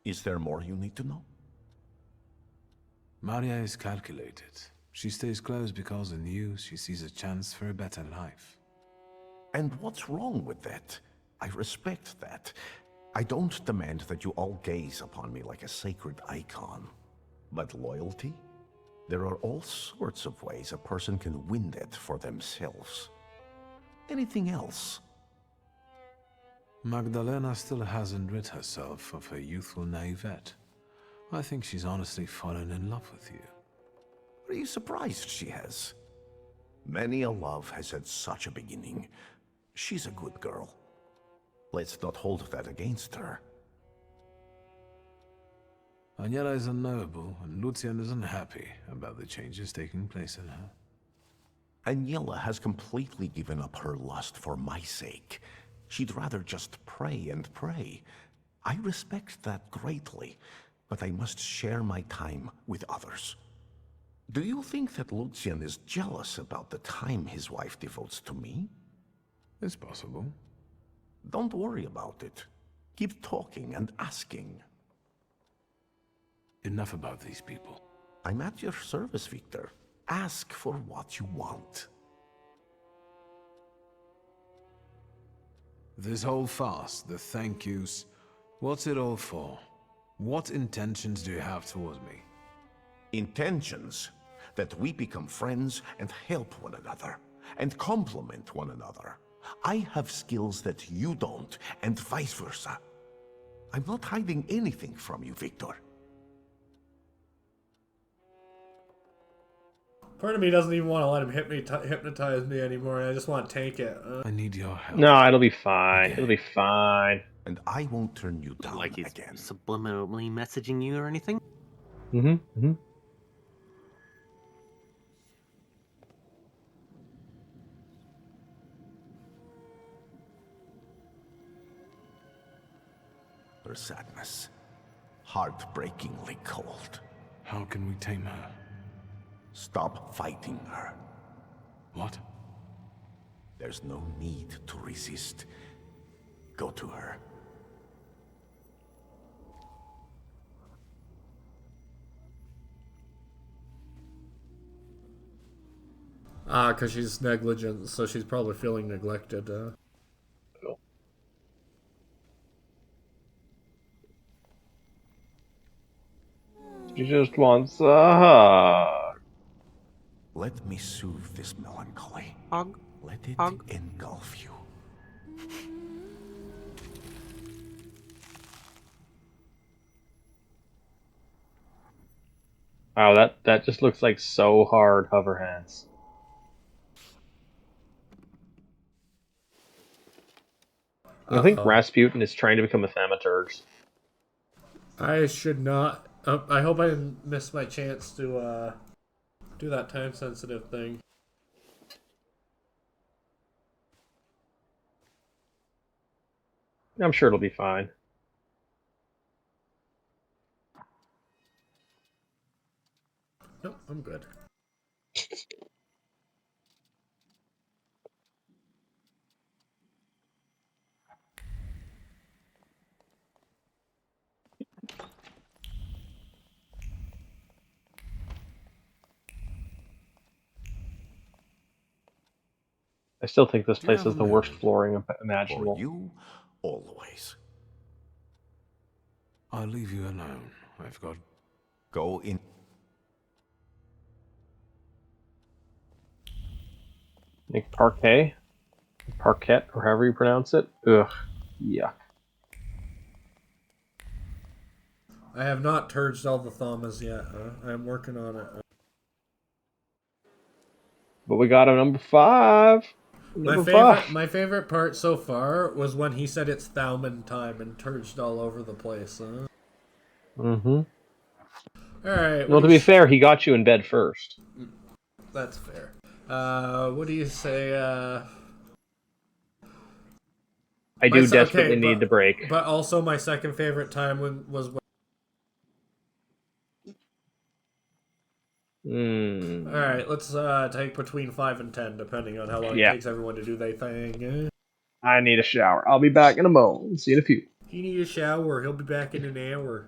S11: Is there more you need to know?
S4: Maria is calculated. She stays close because in you she sees a chance for a better life.
S11: And what's wrong with that? I respect that. I don't demand that you all gaze upon me like a sacred icon. But loyalty? There are all sorts of ways a person can win that for themselves. Anything else?
S4: Magdalena still hasn't rid herself of her youthful naivete. I think she's honestly fallen in love with you.
S11: Are you surprised she has? Many a love has had such a beginning. She's a good girl. Let's not hold that against her.
S4: Aniela is unknowable, and Lucian is unhappy about the changes taking place in her.
S11: Aniela has completely given up her lust for my sake. She'd rather just pray and pray. I respect that greatly, but I must share my time with others. Do you think that Lucian is jealous about the time his wife devotes to me?
S4: It's possible.
S11: Don't worry about it. Keep talking and asking.
S4: Enough about these people.
S11: I'm at your service, Victor. Ask for what you want.
S4: This whole farce, the thank yous, what's it all for? What intentions do you have towards me?
S11: Intentions that we become friends and help one another and complement one another. I have skills that you don't, and vice versa. I'm not hiding anything from you, Victor.
S1: Part of me doesn't even want to let him hypnotize me anymore. I just want to take it.
S4: I need your help.
S2: No, it'll be fine. It'll be fine.
S11: And I won't turn you down
S3: Like he's
S11: again.
S3: subliminally messaging you or anything?
S11: Her sadness, heartbreakingly cold.
S4: How can we tame her?
S11: Stop fighting her.
S4: What?
S11: There's no need to resist. Go to her.
S1: Because she's negligent, so she's probably feeling neglected.
S2: She just wants a hug.
S11: Let me soothe this melancholy.
S3: Hug.
S11: Let it engulf you.
S2: Wow, that just looks like so hard hover hands. I think Rasputin is trying to become a Thaumaturge.
S1: I should not. I hope I didn't miss my chance to do that time-sensitive thing.
S2: I'm sure it'll be fine.
S1: Nope, I'm good.
S2: I still think this place is the worst flooring imaginable.
S11: For you, always.
S4: I'll leave you alone. I've got...
S11: Go in.
S2: Make parquet? Parquet, or however you pronounce it? Ugh. Yuck.
S1: I have not turged all the Thaumas yet. I'm working on it.
S2: But we got a number 5.
S1: My favorite part so far was when he said it's Thauman time and turged all over the place. Alright.
S2: Well, to be fair, he got you in bed first.
S1: That's fair. What do you say,
S2: I do desperately need the break.
S1: But also my second favorite time was when... Alright, let's take between 5 and 10, depending on how long it takes everyone to do their thing.
S2: I need a shower. I'll be back in a moment. See you in a few.
S1: He need a shower. He'll be back in an hour.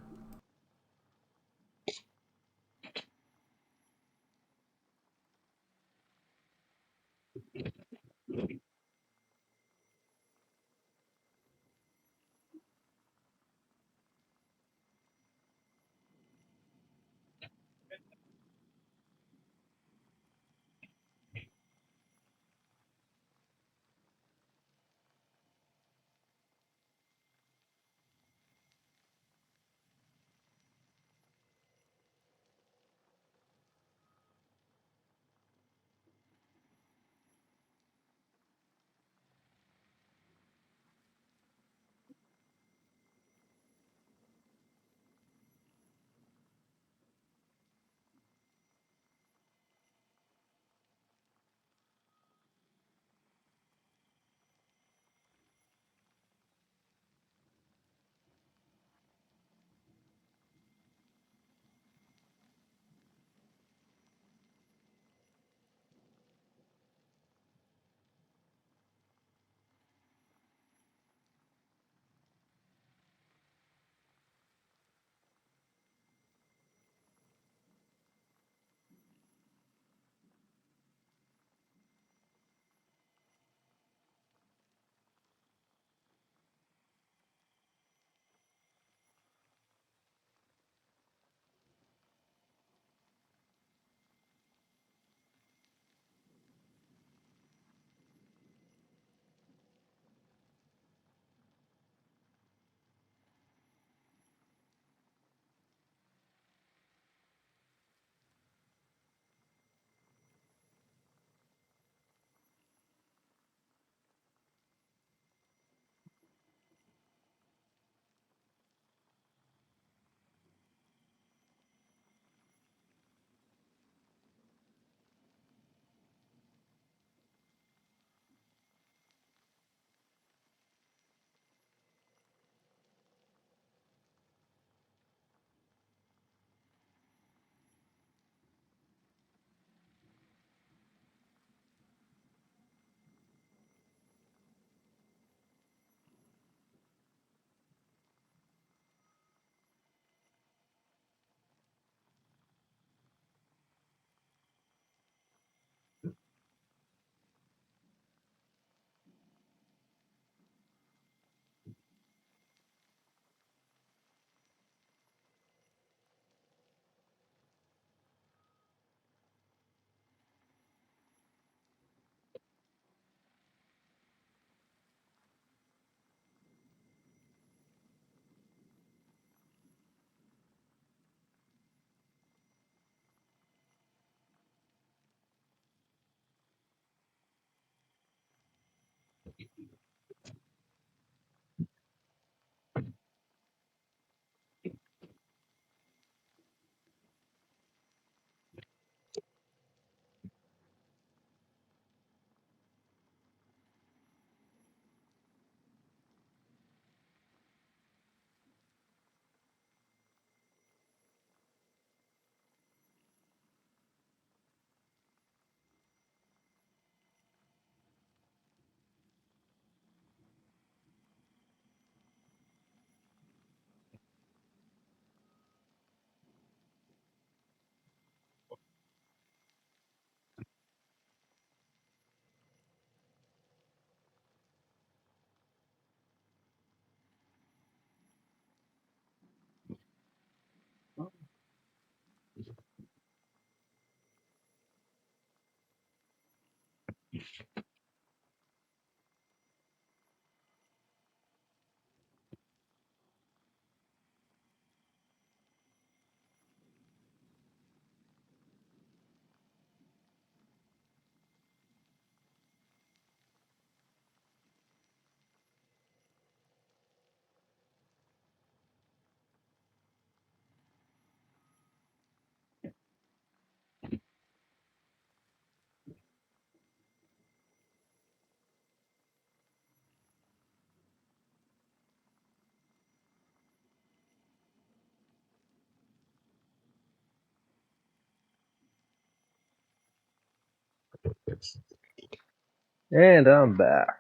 S2: And I'm back.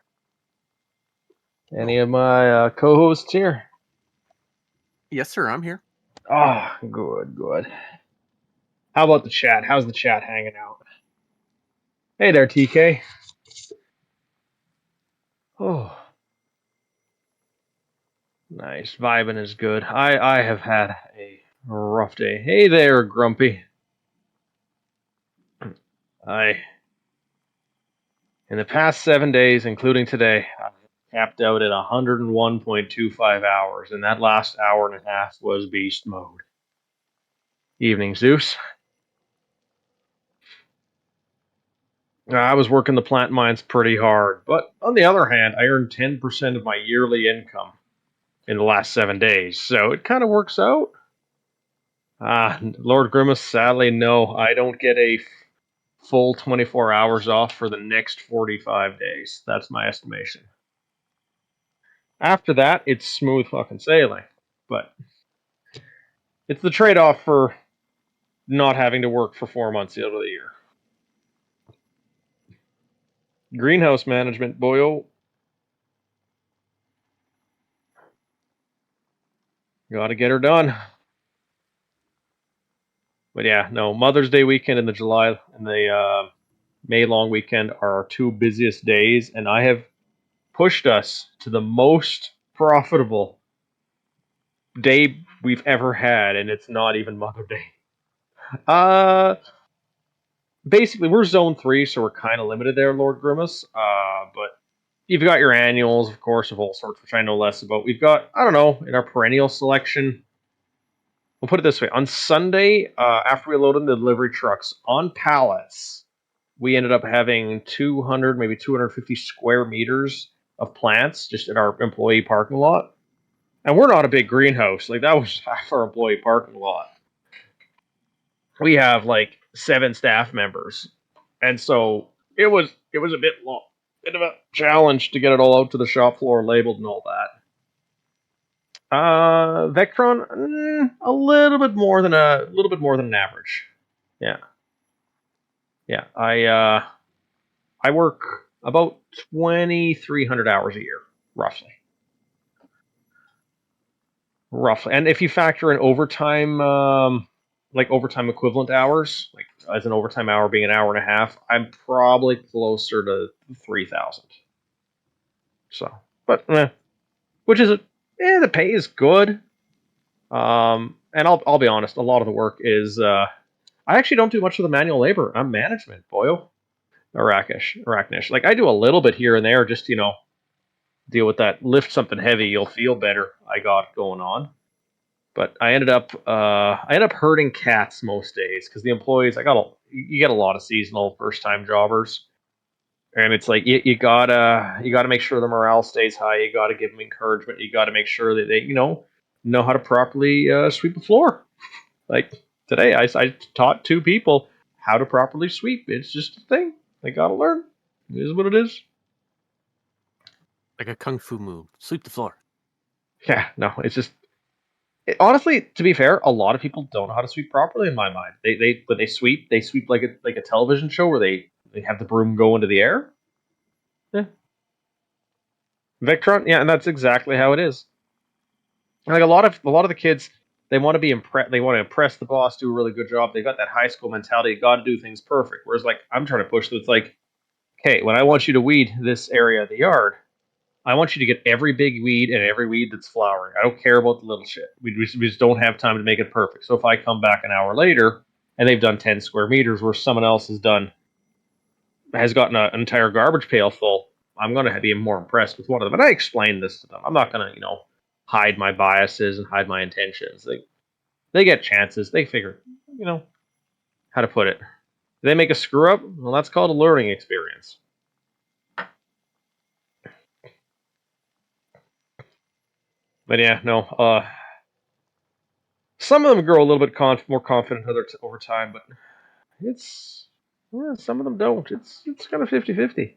S2: Any of my co-hosts here?
S3: Yes, sir, I'm here.
S2: Oh, good. How about the chat? How's the chat hanging out? Hey there, TK. Oh, nice. Vibing is good. I have had a rough day. Hey there, Grumpy. In the past 7 days, including today, I capped out at 101.25 hours, and that last hour and a half was beast mode. Evening, Zeus. I was working the plant mines pretty hard, but on the other hand, I earned 10% of my yearly income in the last 7 days, so it kind of works out. Lord Grimace, sadly, no, I don't get a full 24 hours off for the next 45 days. That's my estimation. After that, it's smooth fucking sailing, but it's the trade-off for not having to work for 4 months out of the year. Greenhouse management, boyo. Gotta get her done. But yeah, no, Mother's Day weekend and the May long weekend are our two busiest days, and I have pushed us to the most profitable day we've ever had, and it's not even Mother's Day. Basically, we're Zone 3, so we're kind of limited there, Lord Grimace. But you've got your annuals, of course, of all sorts, which I know less about. We've got, I don't know, in our perennial selection, we'll put it this way. On Sunday, after we loaded the delivery trucks on pallets, we ended up having 200, maybe 250 square meters of plants just in our employee parking lot. And we're not a big greenhouse. Like, that was half our employee parking lot. We have like 7 staff members. And so it was a bit of a challenge to get it all out to the shop floor labeled and all that. Vectron, a little bit more than an average. Yeah. I work about 2,300 hours a year, roughly. And if you factor in overtime, like overtime equivalent hours, like as an overtime hour being an hour and a half, I'm probably closer to 3,000. So, but which is the pay is good. And I'll be honest, a lot of the work is I actually don't do much of the manual labor. I'm management, boyo. Arachnish. Like I do a little bit here and there, just deal with that. Lift something heavy, you'll feel better. I got going on. But I ended up herding cats most days because the employees you get a lot of seasonal first time jobbers, and it's like you gotta make sure the morale stays high. You gotta give them encouragement. You gotta make sure that they know how to properly sweep the floor. Like today, I taught 2 people how to properly sweep. It's just a thing they gotta learn. It is what it is.
S3: Like a kung fu move. Sweep the floor.
S2: Yeah, no, it's just. Honestly, to be fair, a lot of people don't know how to sweep properly. In my mind, when they sweep like a television show where they have the broom go into the air. Yeah, Vectron. Yeah, and that's exactly how it is. Like a lot of the kids, they want to be impressed. They want to impress the boss, do a really good job. They got that high school mentality. You got to do things perfect. Whereas like I'm trying to push them. It's like, okay, when I want you to weed this area of the yard, I want you to get every big weed and every weed that's flowering. I don't care about the little shit. We just don't have time to make it perfect. So if I come back an hour later and they've done 10 square meters where someone else has done has gotten an entire garbage pail full, I'm going to be more impressed with one of them. And I explained this to them. I'm not going to, hide my biases and hide my intentions. They get chances. They figure, how to put it. They make a screw up. Well, that's called a learning experience. But yeah, no. Some of them grow a little bit more confident over time, but some of them don't. It's kind of 50-50.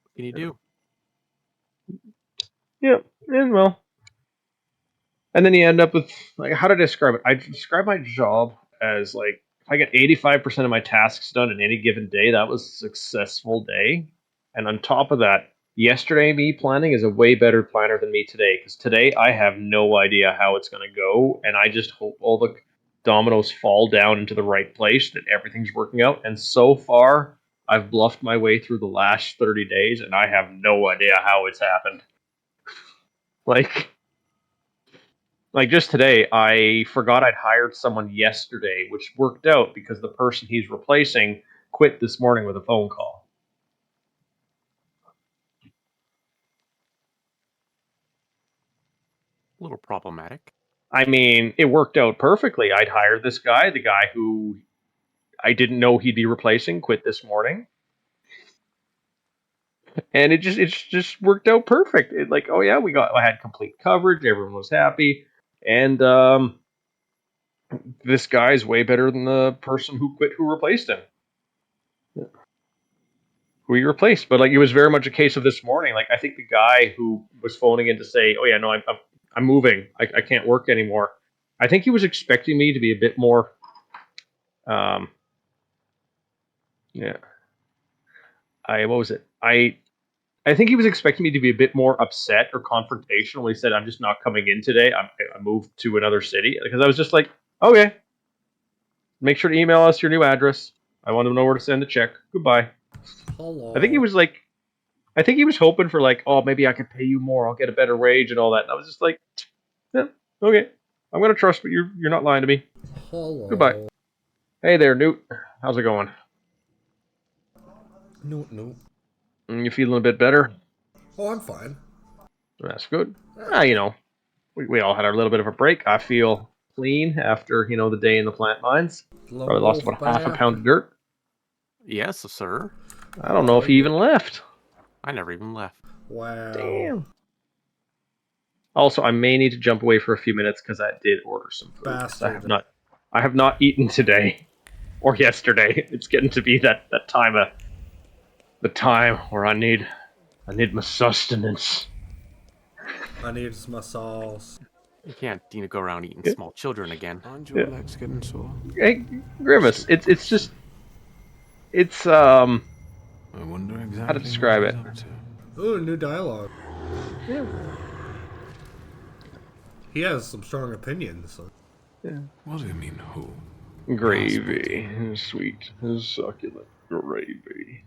S3: What can you do?
S2: Yeah, and and then you end up with, like, how to describe it? I describe my job as, like, if I get 85% of my tasks done in any given day, that was a successful day. And on top of that, yesterday me planning is a way better planner than me today, because today I have no idea how it's going to go, and I just hope all the dominoes fall down into the right place, that everything's working out. And so far, I've bluffed my way through the last 30 days, and I have no idea how it's happened. Like just today, I forgot I'd hired someone yesterday, which worked out because the person he's replacing quit this morning with a phone call.
S3: A little problematic.
S2: I mean, it worked out perfectly. I'd hired this guy, the guy who I didn't know he'd be replacing, quit this morning. And it's just worked out perfect. Oh yeah, I had complete coverage, everyone was happy, and this guy's way better than the person who quit who replaced him. Who he replaced. But it was very much a case of this morning. I think the guy who was phoning in to say, "Oh yeah, no, I'm moving. I can't work anymore." I think he was expecting me to be a bit more, yeah. What was it? I think he was expecting me to be a bit more upset or confrontational when he said, "I'm just not coming in today. I moved to another city," because I was just like, "Okay, make sure to email us your new address. I want to know where to send the check. Goodbye."
S1: Hello.
S2: I think he was hoping for oh, maybe I could pay you more. I'll get a better wage and all that. And I was just like, yeah, okay. I'm gonna trust, but you're not lying to me.
S1: Hello.
S2: Goodbye. Hey there, Noot. How's it going?
S1: Noot.
S2: You feeling a bit better?
S1: Oh, I'm fine.
S2: That's good. We all had our little bit of a break. I feel clean after the day in the plant mines. Probably lost about half a pound of dirt.
S3: Yes, sir.
S2: I don't know if he even left.
S3: I never even left.
S1: Wow.
S2: Damn. Also, I may need to jump away for a few minutes because I did order some food.
S1: Bastard.
S2: I have not eaten today or yesterday. It's getting to be that time where I need my sustenance.
S1: I need my sauce.
S3: You can't go around eating small children again.
S4: Aren't your legs getting sore?
S2: Hey, Grimace, it's
S4: I wonder exactly
S2: how to describe it.
S1: Ooh, new dialogue.
S2: Yeah.
S1: He has some strong opinions. So.
S2: Yeah.
S4: What do you mean, who?
S2: Gravy. Sweet, succulent gravy.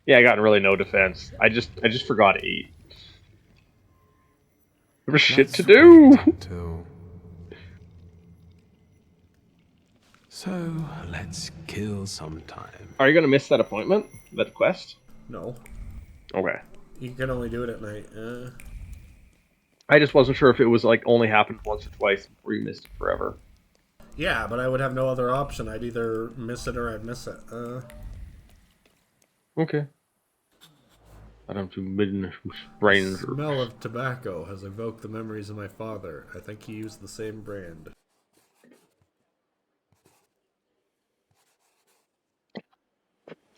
S2: Yeah, I got really no defense. I just forgot to eat. There was shit to do.
S4: So, let's kill some time.
S2: Are you gonna miss that appointment? That quest?
S1: No.
S2: Okay.
S1: You can only do it at night.
S2: I just wasn't sure if it was only happened once or twice before you missed it forever.
S1: Yeah, but I would have no other option. I'd either miss it or I'd miss it.
S2: Okay. I don't do midnight brain.
S1: The smell of tobacco has evoked the memories of my father. I think he used the same brand.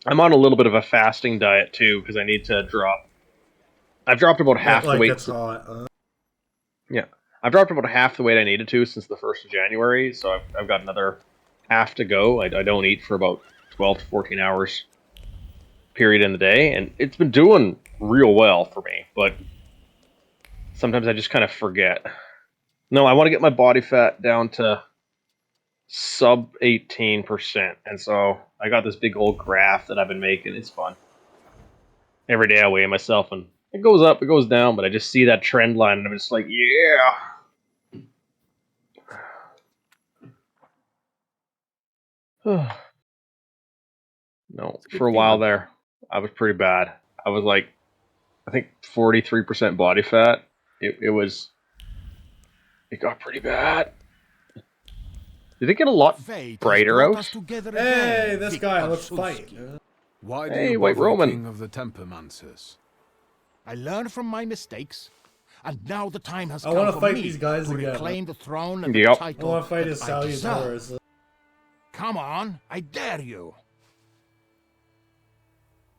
S2: I'm on a little bit of a fasting diet too because I need to drop. I've dropped about half the weight.
S1: It's hot.
S2: Yeah, I've dropped about half the weight I needed to since the 1st of January, so I've got another half to go. I don't eat for about 12 to 14 hours period in the day, and it's been doing real well for me, but sometimes I just kind of forget. No, I want to get my body fat down to sub 18%, and so I got this big old graph that I've been making. It's fun. Every day I weigh myself, and It goes up, it goes down, but I just see that trend line, and I'm just like, yeah. No, for a while there, I was pretty bad. I was like, I think 43% body fat. It got pretty bad. Did it get a lot brighter out?
S1: Hey, this guy, let's fight.
S4: Why do
S2: Hey,
S4: you
S2: White
S4: bother
S2: Roman.
S4: King of the Tempermancers?
S12: I learned from my mistakes, and now the time has
S1: I
S12: come
S1: want to
S12: for
S1: fight
S12: me
S1: these guys
S12: to
S1: again.
S12: reclaim the throne and the
S2: Yep.
S1: I
S12: title
S1: want to fight
S12: that
S1: his
S12: I deserve.
S1: Salutaris.
S12: Come on, I dare you.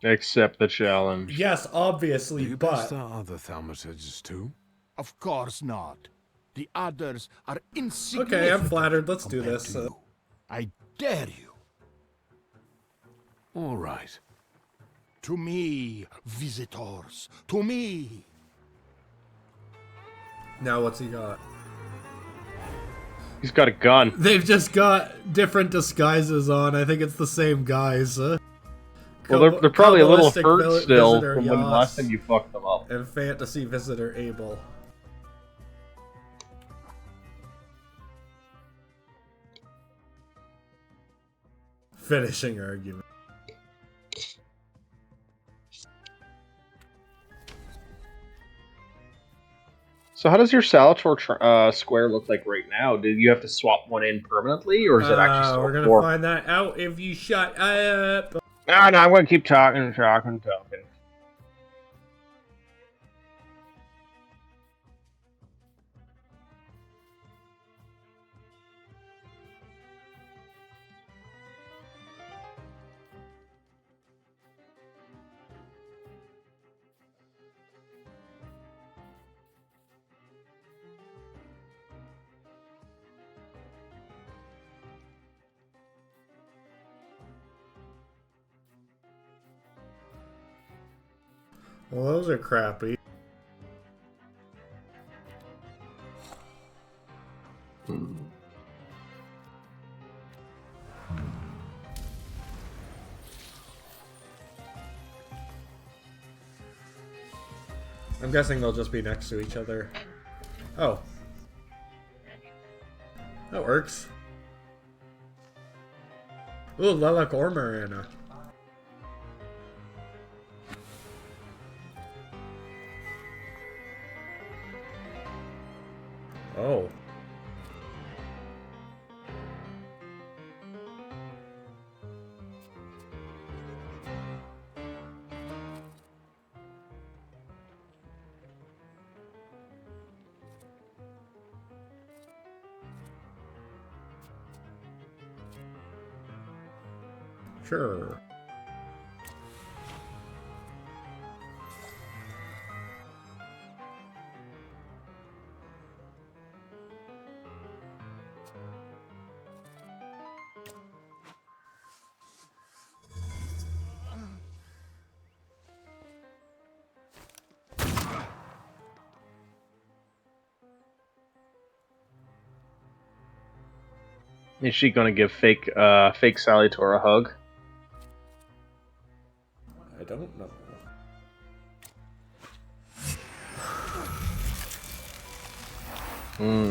S2: Accept the challenge.
S1: Yes, obviously,
S4: Do you
S1: but...
S4: best our other Thaumaturges too?
S12: Of course not. The others are insignificant.
S1: Okay, I'm flattered. Let's do
S12: compared
S1: this.
S12: to you. I dare you.
S4: All right.
S12: To me, visitors. To me.
S1: Now what's he got?
S2: He's got a gun.
S1: They've just got different disguises on. I think it's the same guys.
S2: Well, they're probably a little
S1: Kabbalistic
S2: hurt still
S1: visitor
S2: from when the last
S1: Yas
S2: time you fucked them up.
S1: and fantasy visitor Abel. Finishing argument.
S2: So how does your Salator square look like right now? Do you have to swap one in permanently, or is it actually still
S1: We're gonna
S2: four?
S1: find that out if you shut up.
S2: No, I'm gonna keep talking.
S1: Well, those are crappy. I'm guessing they'll just be next to each other. Oh. That works. Ooh, Lilac Ormarana. Oh. Sure.
S2: Is she gonna give fake Salator a hug?
S1: I don't know.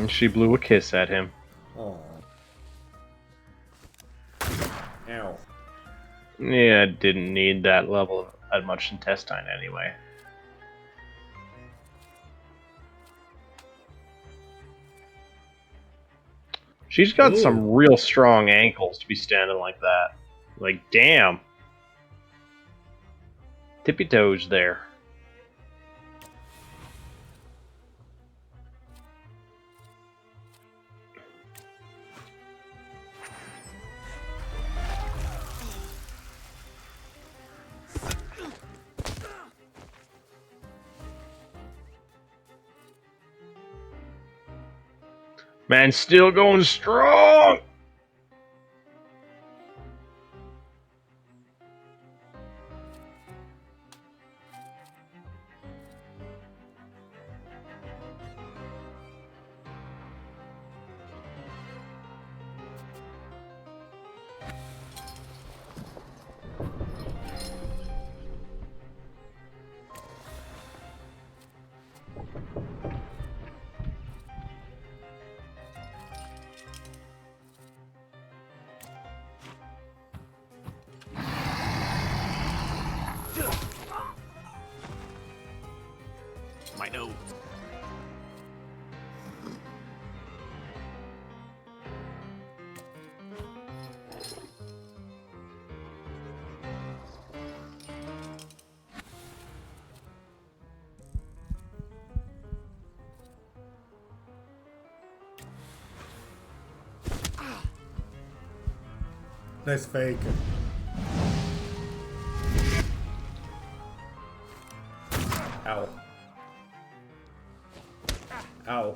S2: She blew a kiss at him.
S1: Oh. Ow.
S2: Yeah, didn't need that level of much intestine anyway. She's got some real strong ankles to be standing like that. Like, damn. Tippy toes there. Man, still going strong!
S3: my nose.
S1: Nice fake. Ow. Ow.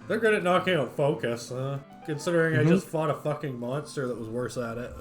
S1: They're good at knocking out focus, considering I just fought a fucking monster that was worse at it.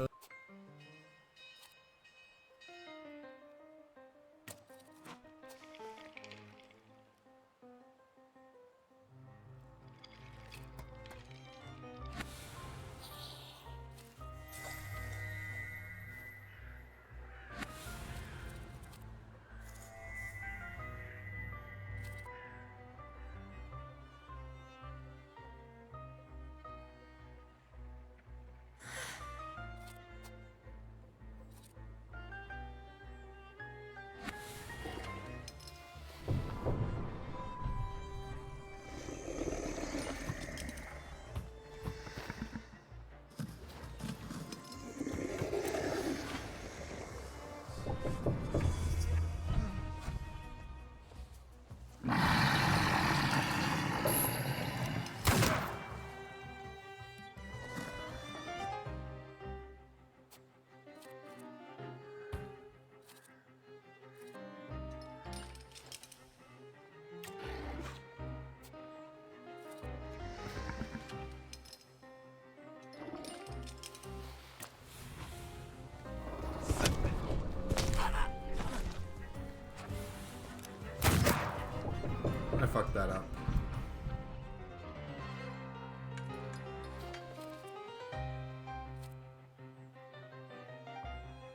S1: I fucked that up.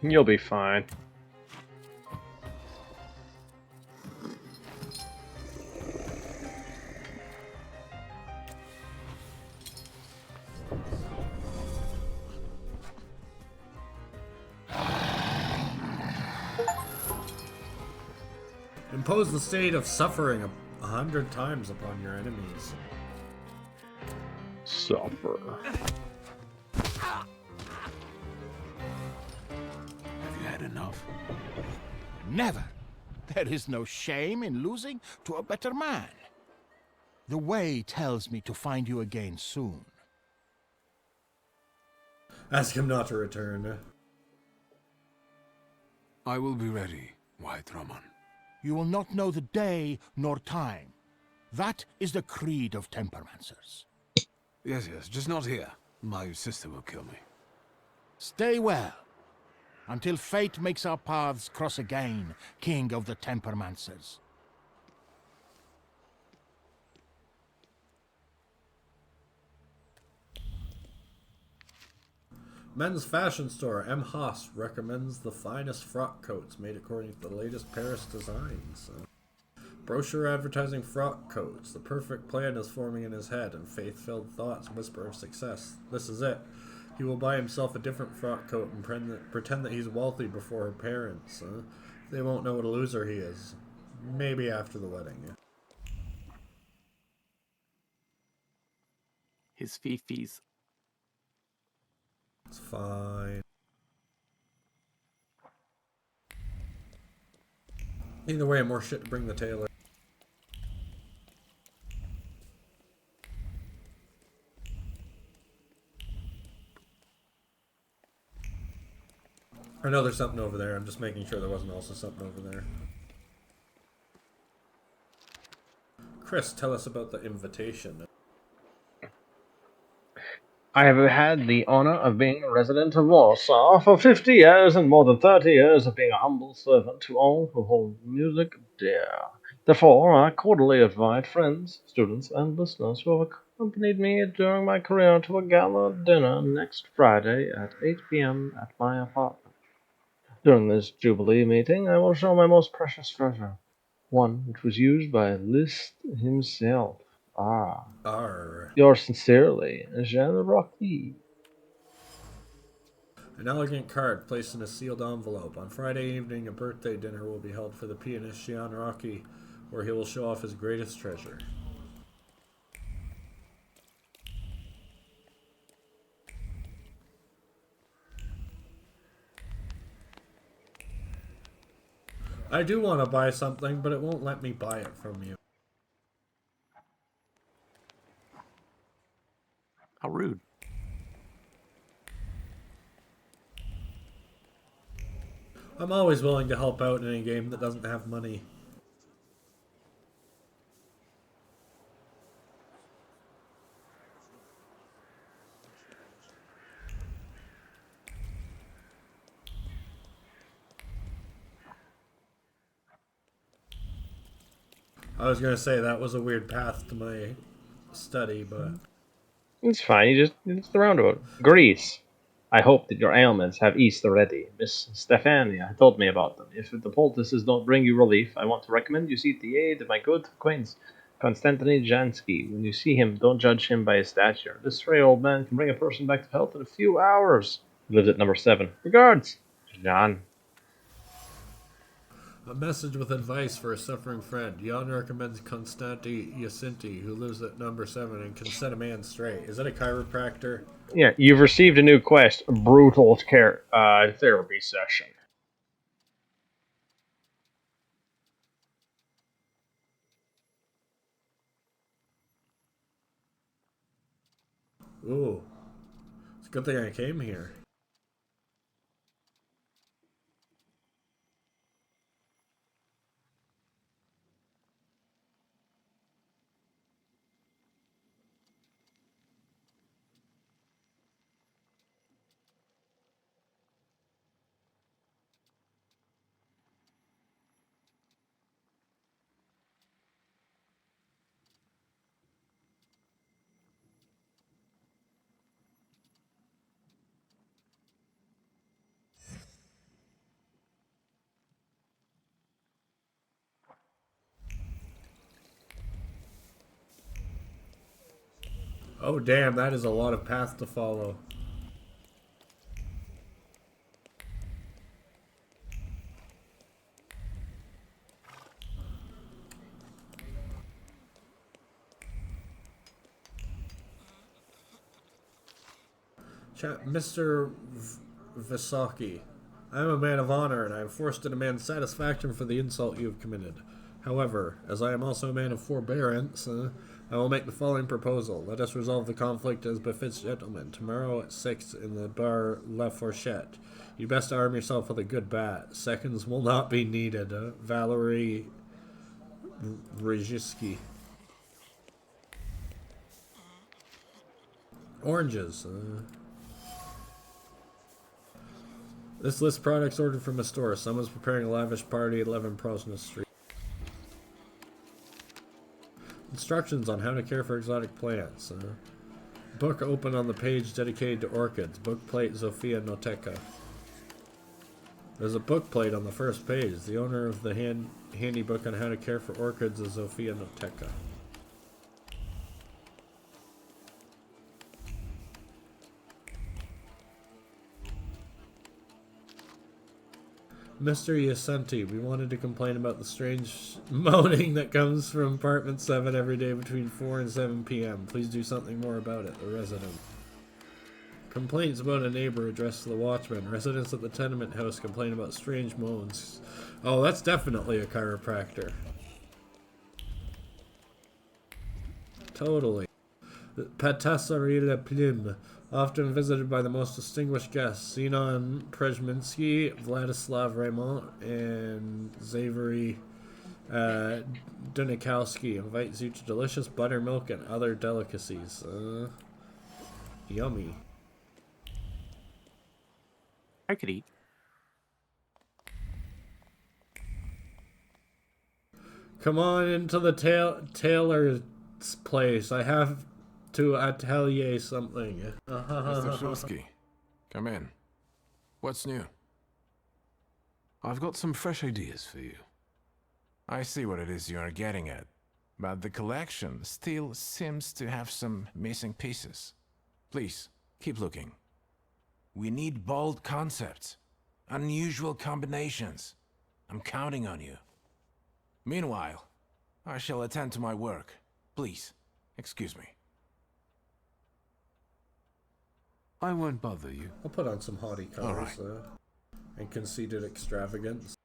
S2: You'll be fine.
S1: Impose the state of suffering 100 times upon your enemies.
S2: Suffer.
S4: Have you had enough?
S12: Never. There is no shame in losing to a better man. The way tells me to find you again soon.
S1: Ask him not to return.
S4: I will be ready, White Roman.
S12: You will not know the day nor time. That is the creed of Tempermancers.
S4: Yes, just not here. My sister will kill me.
S12: Stay well, until fate makes our paths cross again, King of the Tempermancers.
S1: Men's fashion store M. Haas recommends the finest frock coats made according to the latest Paris designs. Brochure advertising frock coats. The perfect plan is forming in his head, and faith-filled thoughts whisper of success. This is it. He will buy himself a different frock coat and pretend that he's wealthy before her parents. They won't know what a loser he is. Maybe after the wedding.
S3: His fifis.
S1: It's fine. Either way, more shit to bring the tailor. I know there's something over there. I'm just making sure there wasn't also something over there. Chris, tell us about the invitation.
S2: I have had the honor of being a resident of Warsaw for 50 years and more than 30 years of being a humble servant to all who hold music dear. Therefore, I cordially invite friends, students, and listeners who have accompanied me during my career to a gala dinner next Friday at 8 p.m. at my apartment. During this Jubilee meeting, I will show my most precious treasure, one which was used by Liszt himself. Yours sincerely, Jean Rocky.
S1: An elegant card placed in a sealed envelope. On Friday evening, a birthday dinner will be held for the pianist Gian Rocchi, where he will show off his greatest treasure. I do want to buy something, but it won't let me buy it from you.
S3: How rude.
S1: I'm always willing to help out in a game that doesn't have money. I was gonna say that was a weird path to my study, but
S2: It's fine. It's the roundabout. Greece. I hope that your ailments have eased already. Miss Stefania told me about them. If the poultices don't bring you relief, I want to recommend you seek the aid of my good acquaintance, Konstantin Jansky. When you see him, don't judge him by his stature. This frail old man can bring a person back to health in a few hours. He lives at number 7. Regards, John.
S1: a message with advice for a suffering friend. Jan recommends Konstanty Yacinti, who lives at number 7 and can set a man straight. Is that a chiropractor?
S2: Yeah, you've received a new quest, Brutal Care Therapy Session.
S1: Ooh. It's a good thing I came here. Oh damn, that is a lot of path to follow. Mr. Visaki, I am a man of honor, and I am forced to demand satisfaction for the insult you have committed. However, as I am also a man of forbearance, I will make the following proposal. Let us resolve the conflict as befits gentlemen. Tomorrow at 6 in the bar La Fourchette. You best arm yourself with a good bat. Seconds will not be needed. Valerie Regiski. Oranges. This lists products ordered from a store. Someone's preparing a lavish party at 11 Prosness Street. Instructions on how to care for exotic plants. Book open on the page dedicated to orchids. Book plate Zofia Noteka. There's a book plate on the first page. The owner of the handy book on how to care for orchids is Zofia Noteka. Mr. Yacinti, we wanted to complain about the strange moaning that comes from apartment 7 every day between 4 and 7 p.m. Please do something more about it. The resident. Complaints about a neighbor addressed to the watchman. Residents at the tenement house complain about strange moans. Oh, that's definitely a chiropractor. Totally. Patisserie La Plume. Often visited by the most distinguished guests, Zenon Przemysky, Vladislav Raymond, and Xavery Dunikowski invites you to delicious buttermilk and other delicacies. Yummy.
S3: I could eat.
S1: Come on into the tailor's place. I have to atelier something.
S4: Mr. Shulsky, come in. What's new? I've got some fresh ideas for you. I see what it is you are getting at, but the collection still seems to have some missing pieces. Please, keep looking. We need bold concepts, unusual combinations. I'm counting on you. Meanwhile,
S13: I shall attend to my work. Please, excuse me.
S4: I won't bother you.
S1: I'll put on some haughty colors,
S13: All right.
S1: and conceited extravagance.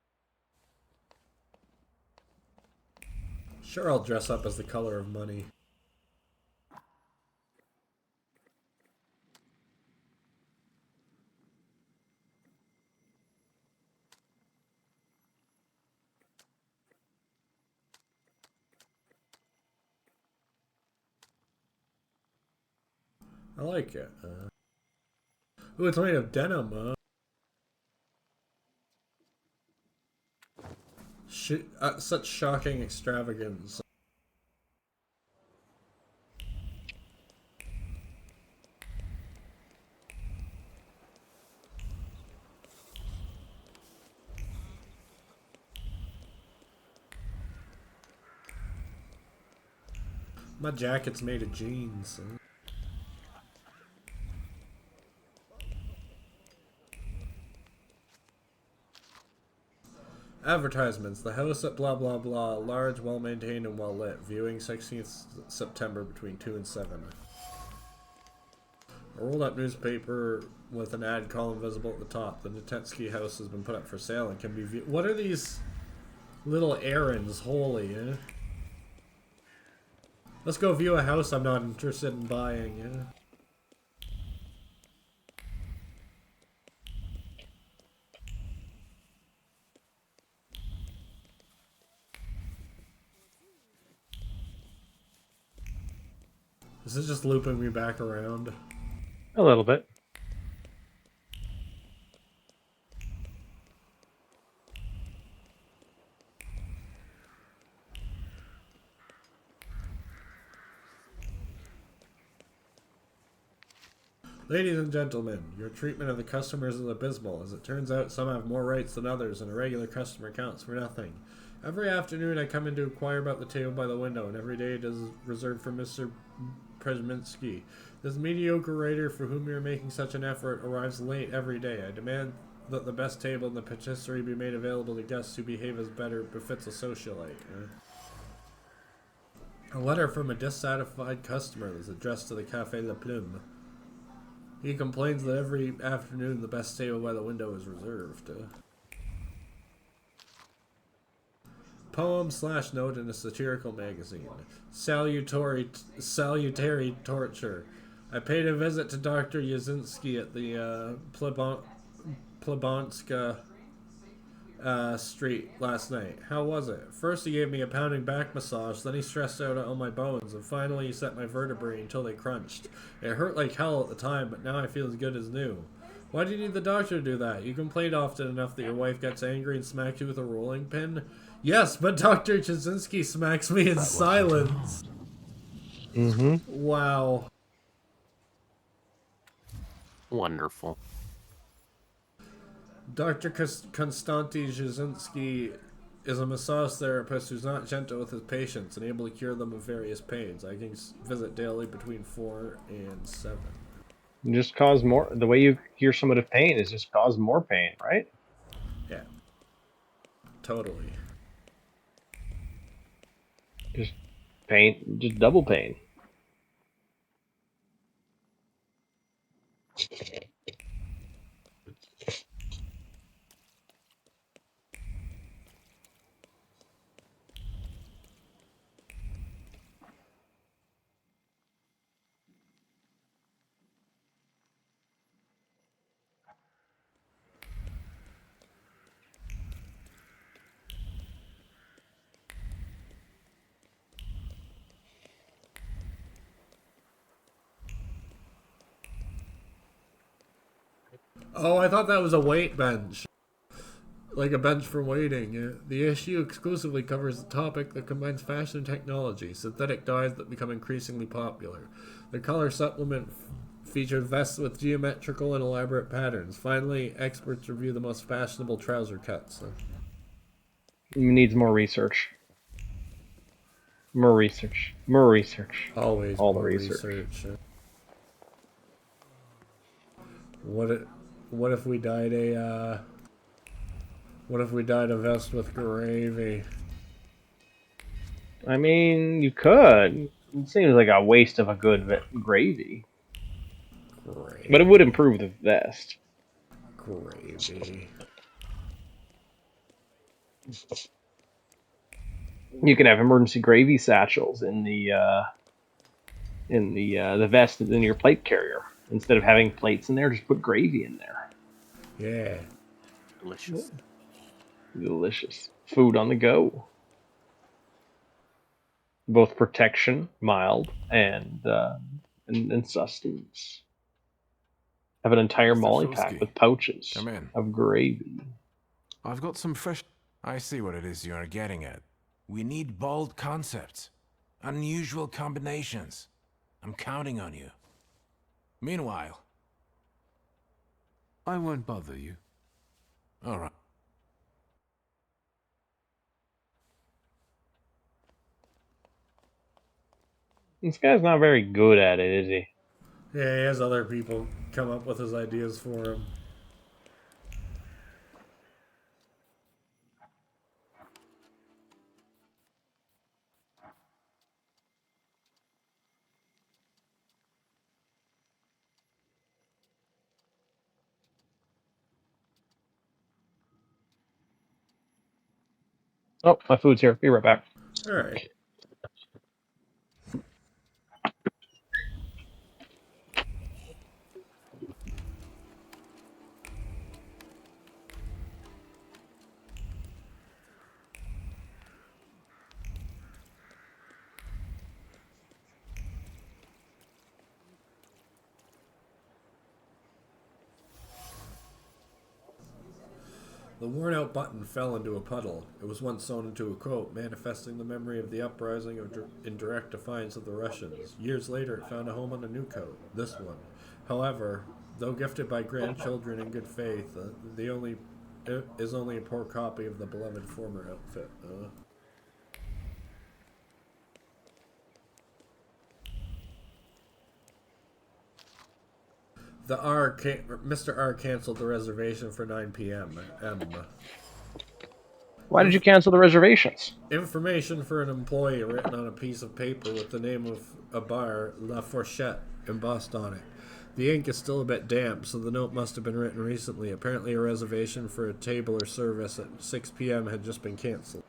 S1: Sure, I'll dress up as the color of money. I like it. Ooh, it's made of denim. Such shocking extravagance. My jacket's made of jeans. Advertisements. The house at blah blah blah. Large, well maintained, and well lit. Viewing 16th September between 2 and 7. A rolled up newspaper with an ad column visible at the top. The Notetsky house has been put up for sale and can be viewed. What are these little errands? Holy, eh? Let's go view a house I'm not interested in buying, yeah? Is this just looping me back around?
S2: A little bit.
S1: Ladies and gentlemen, your treatment of the customers is abysmal. As it turns out, some have more rights than others, and a regular customer counts for nothing. Every afternoon I come in to inquire about the table by the window, and every day it is reserved for Mr. Przemyski. This mediocre writer for whom you are making such an effort arrives late every day. I demand that the best table in the patisserie be made available to guests who behave as better befits a socialite. A letter from a dissatisfied customer is addressed to the Café La Plume. He complains that every afternoon the best table by the window is reserved. Poem/note in a satirical magazine. Salutary torture. I paid a visit to Dr. Yazinski at the Plebonska Street last night. How was it? First he gave me a pounding back massage, then he stressed out all my bones, and finally he set my vertebrae until they crunched. It hurt like hell at the time, but now I feel as good as new. Why do you need the doctor to do that? You complain often enough that your wife gets angry and smacks you with a rolling pin? Yes, but Dr. Chazinski smacks me in silence.
S2: Mm-hmm.
S1: Wow.
S3: Wonderful.
S1: Dr. Konstanty Jazinski is a massage therapist who's not gentle with his patients and able to cure them of various pains. I can visit daily between 4 and 7.
S2: Just cause more. The way you cure someone of pain is just cause more pain, right?
S1: Yeah. Totally.
S2: Just pain, just double pain.
S1: Oh, I thought that was a weight bench. Like a bench for waiting. Yeah. The issue exclusively covers the topic that combines fashion and technology, synthetic dyes that become increasingly popular. The color supplement featured vests with geometrical and elaborate patterns. Finally, experts review the most fashionable trouser cuts.
S2: Needs more research. More research. More research.
S1: Always
S2: all the
S1: more
S2: research.
S1: What if we dyed a what if we dyed a vest with gravy?
S2: I mean, you could. It seems like a waste of a good gravy. But it would improve the vest.
S1: Gravy.
S2: You can have emergency gravy satchels in the vest in your plate carrier. Instead of having plates in there, just put gravy in there.
S1: Yeah.
S3: Delicious.
S2: Delicious. Food on the go. Both protection, mild, and sustenance. Have an entire
S13: Mr.
S2: molly pack
S13: Shulsky,
S2: with pouches
S13: come in.
S2: of gravy.
S13: I've got some fresh... I see what it is you're getting at. We need bold concepts. Unusual combinations. I'm counting on you. Meanwhile...
S4: I won't bother you.
S13: All right.
S2: This guy's not very good at it, is he?
S1: Yeah, he has other people come up with his ideas for him.
S2: Oh, my food's here. Be right back.
S1: Alright. The worn-out button fell into a puddle. It was once sewn into a coat, manifesting the memory of the uprising in direct defiance of the Russians. Years later, it found a home on a new coat, this one. However, though gifted by grandchildren in good faith, it is only a poor copy of the beloved former outfit. Mr. R canceled the reservation for 9 p.m.
S2: Why did you cancel the reservations?
S1: Information for an employee written on a piece of paper with the name of a bar, La Fourchette, embossed on it. The ink is still a bit damp, so the note must have been written recently. Apparently a reservation for a table or service at 6 p.m. had just been canceled.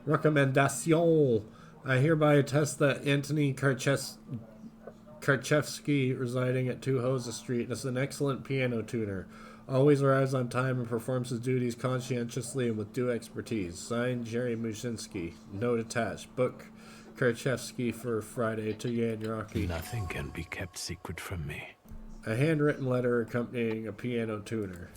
S1: Recommendation. I hereby attest that Anthony Karchevsky, residing at 2 Hosa Street, is an excellent piano tuner. Always arrives on time and performs his duties conscientiously and with due expertise. Signed, Jerry Mushinsky. Note attached. Book Karchevsky for Friday to Yan Rocky.
S4: Nothing can be kept secret from me.
S1: A handwritten letter accompanying a piano tuner.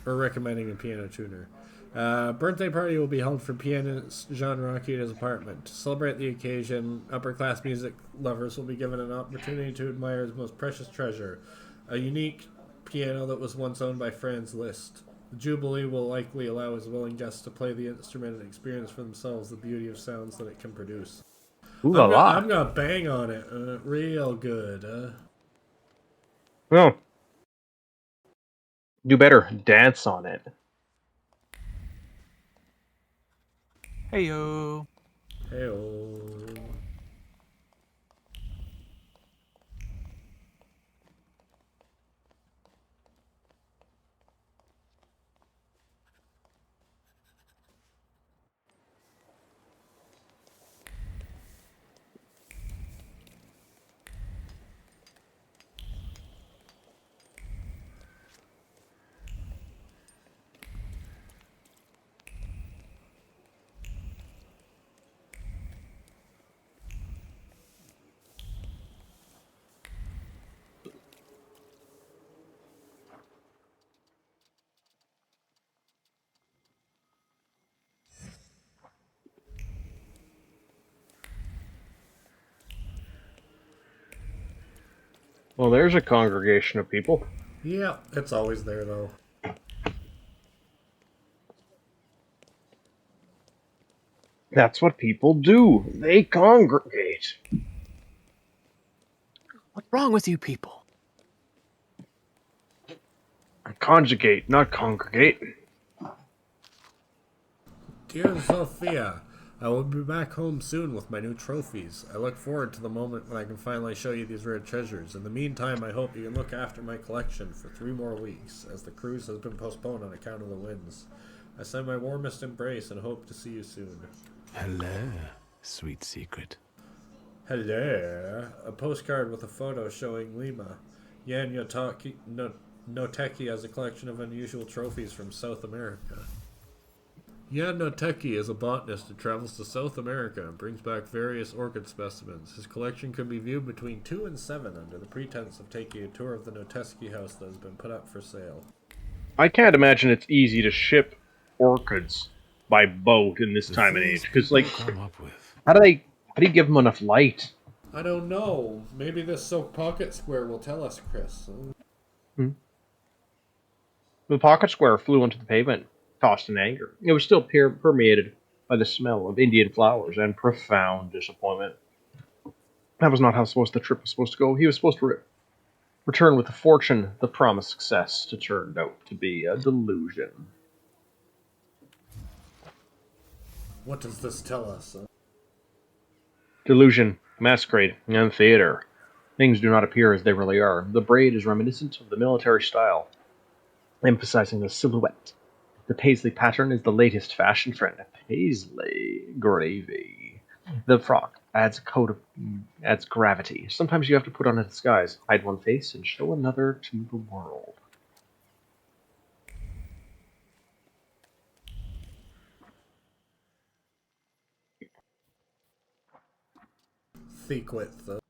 S1: Or recommending a piano tuner. Birthday party will be held for pianist Jean Rocky at his apartment. To celebrate the occasion, upper-class music lovers will be given an opportunity to admire his most precious treasure, a unique piano that was once owned by Franz Liszt. The Jubilee will likely allow his willing guests to play the instrument and experience for themselves the beauty of sounds that it can produce.
S2: Ooh la la.
S1: I'm gonna bang on it. Real good.
S2: Well, do better. Dance on it.
S3: Heyo.
S1: Heyo.
S2: Well, there's a congregation of people.
S1: Yeah, it's always there, though.
S2: That's what people do. They congregate.
S3: What's wrong with you people?
S2: Conjugate, not congregate.
S1: Dear Sophia, I will be back home soon with my new trophies. I look forward to the moment when I can finally show you these rare treasures. In the meantime, I hope you can look after my collection for 3 more weeks, as the cruise has been postponed on account of the winds. I send my warmest embrace and hope to see you soon.
S4: Hello, sweet secret.
S1: Hello. A postcard with a photo showing Lima. Yan Noteki has a collection of unusual trophies from South America. Yan Noteki is a botanist who travels to South America and brings back various orchid specimens. His collection can be viewed between 2 and 7 under the pretense of taking a tour of the Noteki house that has been put up for sale.
S2: I can't imagine it's easy to ship orchids by boat in this time and age. Because, like, how do you give them enough light?
S1: I don't know. Maybe this soap pocket square will tell us, Chris.
S2: The pocket square flew onto the pavement, tossed in anger. It was still permeated by the smell of Indian flowers and profound disappointment. That was not how the trip was supposed to go. He was supposed to return with a fortune, the promised success, to turned out to be a delusion.
S1: What does this tell us?
S2: Delusion, masquerade, and theater. Things do not appear as they really are. The braid is reminiscent of the military style, emphasizing the silhouette. The paisley pattern is the latest fashion trend. Paisley gravy. The frock adds gravity. Sometimes you have to put on a disguise, hide one face, and show another to the world.
S1: Thick width, though.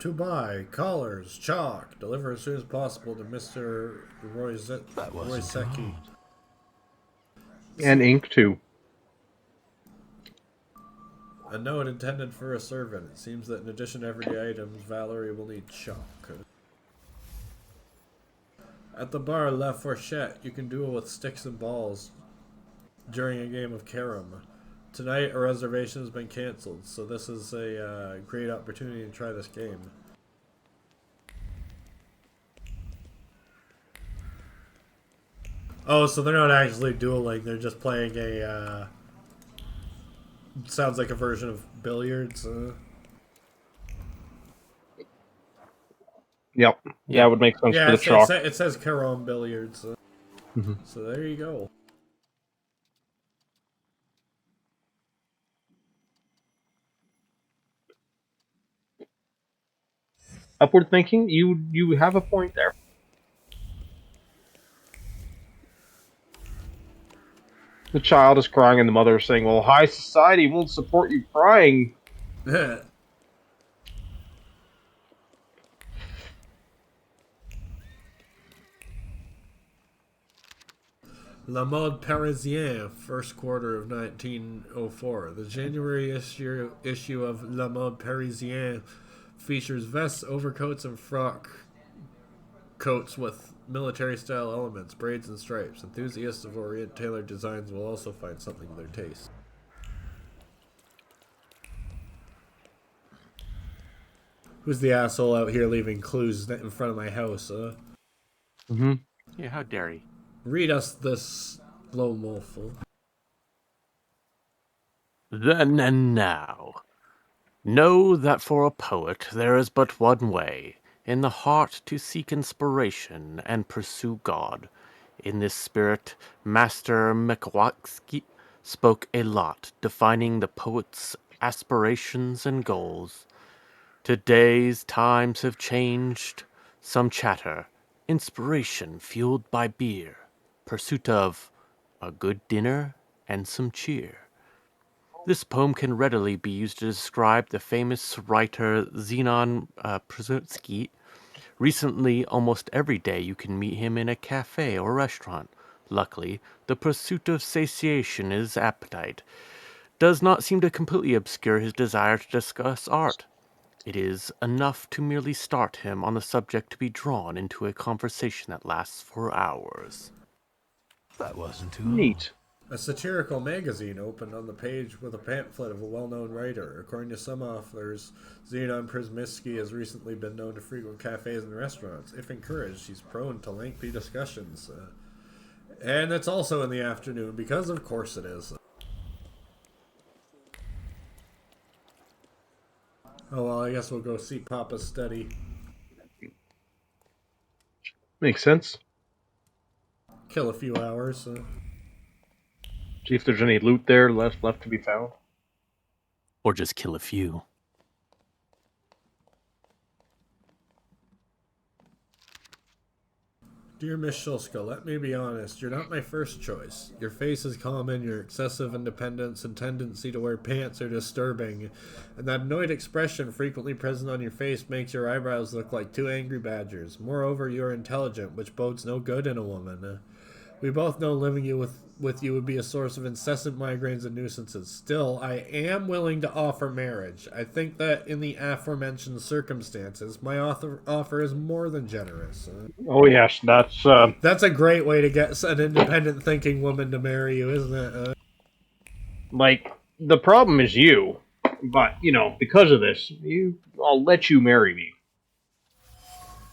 S1: To buy collars, chalk, deliver as soon as possible to Mr. Roysecki.
S2: And ink too.
S1: A note intended for a servant. It seems that in addition to everyday items, Valerie will need chalk. At the bar La Fourchette, you can duel with sticks and balls during a game of carom. Tonight, a reservation has been cancelled, so this is a great opportunity to try this game. Oh, so they're not actually dueling, they're just playing a, sounds like a version of billiards.
S2: Yep, that would make sense for the chalk.
S1: It says carom billiards. So there you go.
S2: Upward thinking, you have a point there. The child is crying and the mother is saying, well, high society won't support you crying.
S1: Le Mode Parisien, first quarter of 1904. The January issue of Le Mode Parisien features vests, overcoats, and frock coats with military-style elements, braids, and stripes. Enthusiasts of Orient-tailored designs will also find something to their taste. Who's the asshole out here leaving clues in front of my house,
S3: Yeah, how dare he?
S1: Read us this, Lonewolf.
S3: Then and now. Know that for a poet there is but one way, in the heart to seek inspiration and pursue God. In this spirit, Master Mikołajski spoke a lot, defining the poet's aspirations and goals. Today's times have changed. Some chatter, inspiration fueled by beer, pursuit of a good dinner and some cheer. This poem can readily be used to describe the famous writer Zenon Przewalski. Recently, almost every day you can meet him in a cafe or restaurant. Luckily, the pursuit of satiation, his appetite, does not seem to completely obscure his desire to discuss art. It is enough to merely start him on the subject to be drawn into a conversation that lasts for hours.
S4: That wasn't too long.
S2: Neat.
S1: A satirical magazine opened on the page with a pamphlet of a well-known writer. According to some authors, Zenon Przewalski has recently been known to frequent cafes and restaurants. If encouraged, he's prone to lengthy discussions. And it's also in the afternoon, because of course it is. Oh, well, I guess we'll go see Papa's study.
S2: Makes sense.
S1: Kill a few hours.
S2: See if there's any loot there left to be found.
S3: Or just kill a few.
S1: Dear Miss Shulska, let me be honest, you're not my first choice. Your face is common, your excessive independence and tendency to wear pants are disturbing, and that annoyed expression frequently present on your face makes your eyebrows look like two angry badgers. Moreover, you are intelligent, which bodes no good in a woman. We both know living with you would be a source of incessant migraines and nuisances. Still, I am willing to offer marriage. I think that in the aforementioned circumstances, my offer is more than generous.
S2: Oh yes,
S1: That's a great way to get an independent thinking woman to marry you, isn't it?
S2: Like, the problem is you, but, because of this, I'll let you marry me.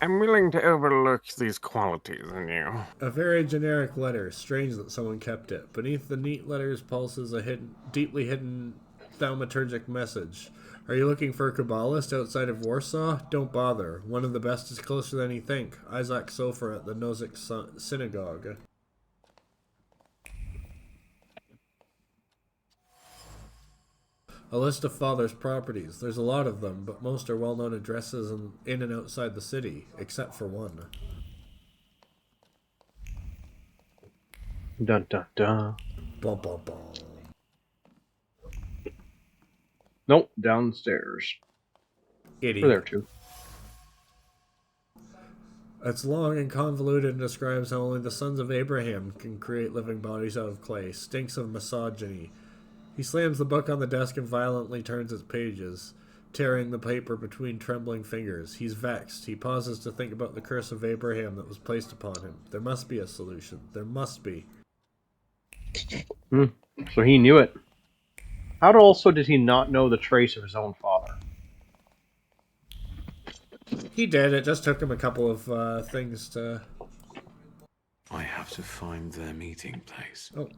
S3: I'm willing to overlook these qualities in you.
S1: A very generic letter. Strange that someone kept it. Beneath the neat letters pulses a deeply hidden thaumaturgic message. Are you looking for a Kabbalist outside of Warsaw? Don't bother. One of the best is closer than you think. Isaac Sofer at the Nozick Synagogue. A list of father's properties. There's a lot of them, but most are well-known addresses in and outside the city, except for one.
S2: Dun dun dun.
S1: Bum, bum, bum.
S2: Nope, downstairs.
S1: Idiot.
S2: We're there too.
S1: It's long and convoluted and describes how only the sons of Abraham can create living bodies out of clay. Stinks of misogyny. He slams the book on the desk and violently turns its pages, tearing the paper between trembling fingers. He's vexed. He pauses to think about the curse of Abraham that was placed upon him. There must be a solution. There must be.
S2: So he knew it. How also did he not know the trace of his own father?
S1: He did. It just took him a couple of things to...
S4: I have to find their meeting place.
S1: Oh.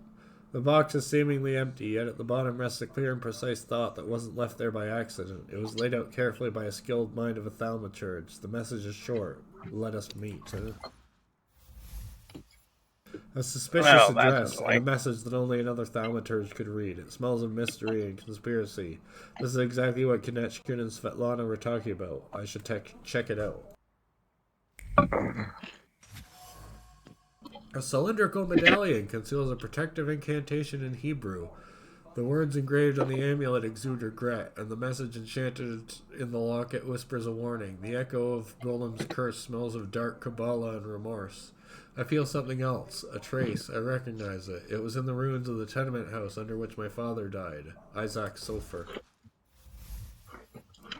S1: The box is seemingly empty, yet at the bottom rests a clear and precise thought that wasn't left there by accident. It was laid out carefully by a skilled mind of a Thaumaturge. The message is short. Let us meet. A suspicious address, and a message that only another Thaumaturge could read. It smells of mystery and conspiracy. This is exactly what Konechkin and Svetlana were talking about. I should check it out. A cylindrical medallion conceals a protective incantation in Hebrew. The words engraved on the amulet exude regret, and the message enchanted in the locket whispers a warning. The echo of Golem's curse smells of dark Kabbalah and remorse. I feel something else, a trace. I recognize it. It was in the ruins of the tenement house under which my father died. Isaac Sofer.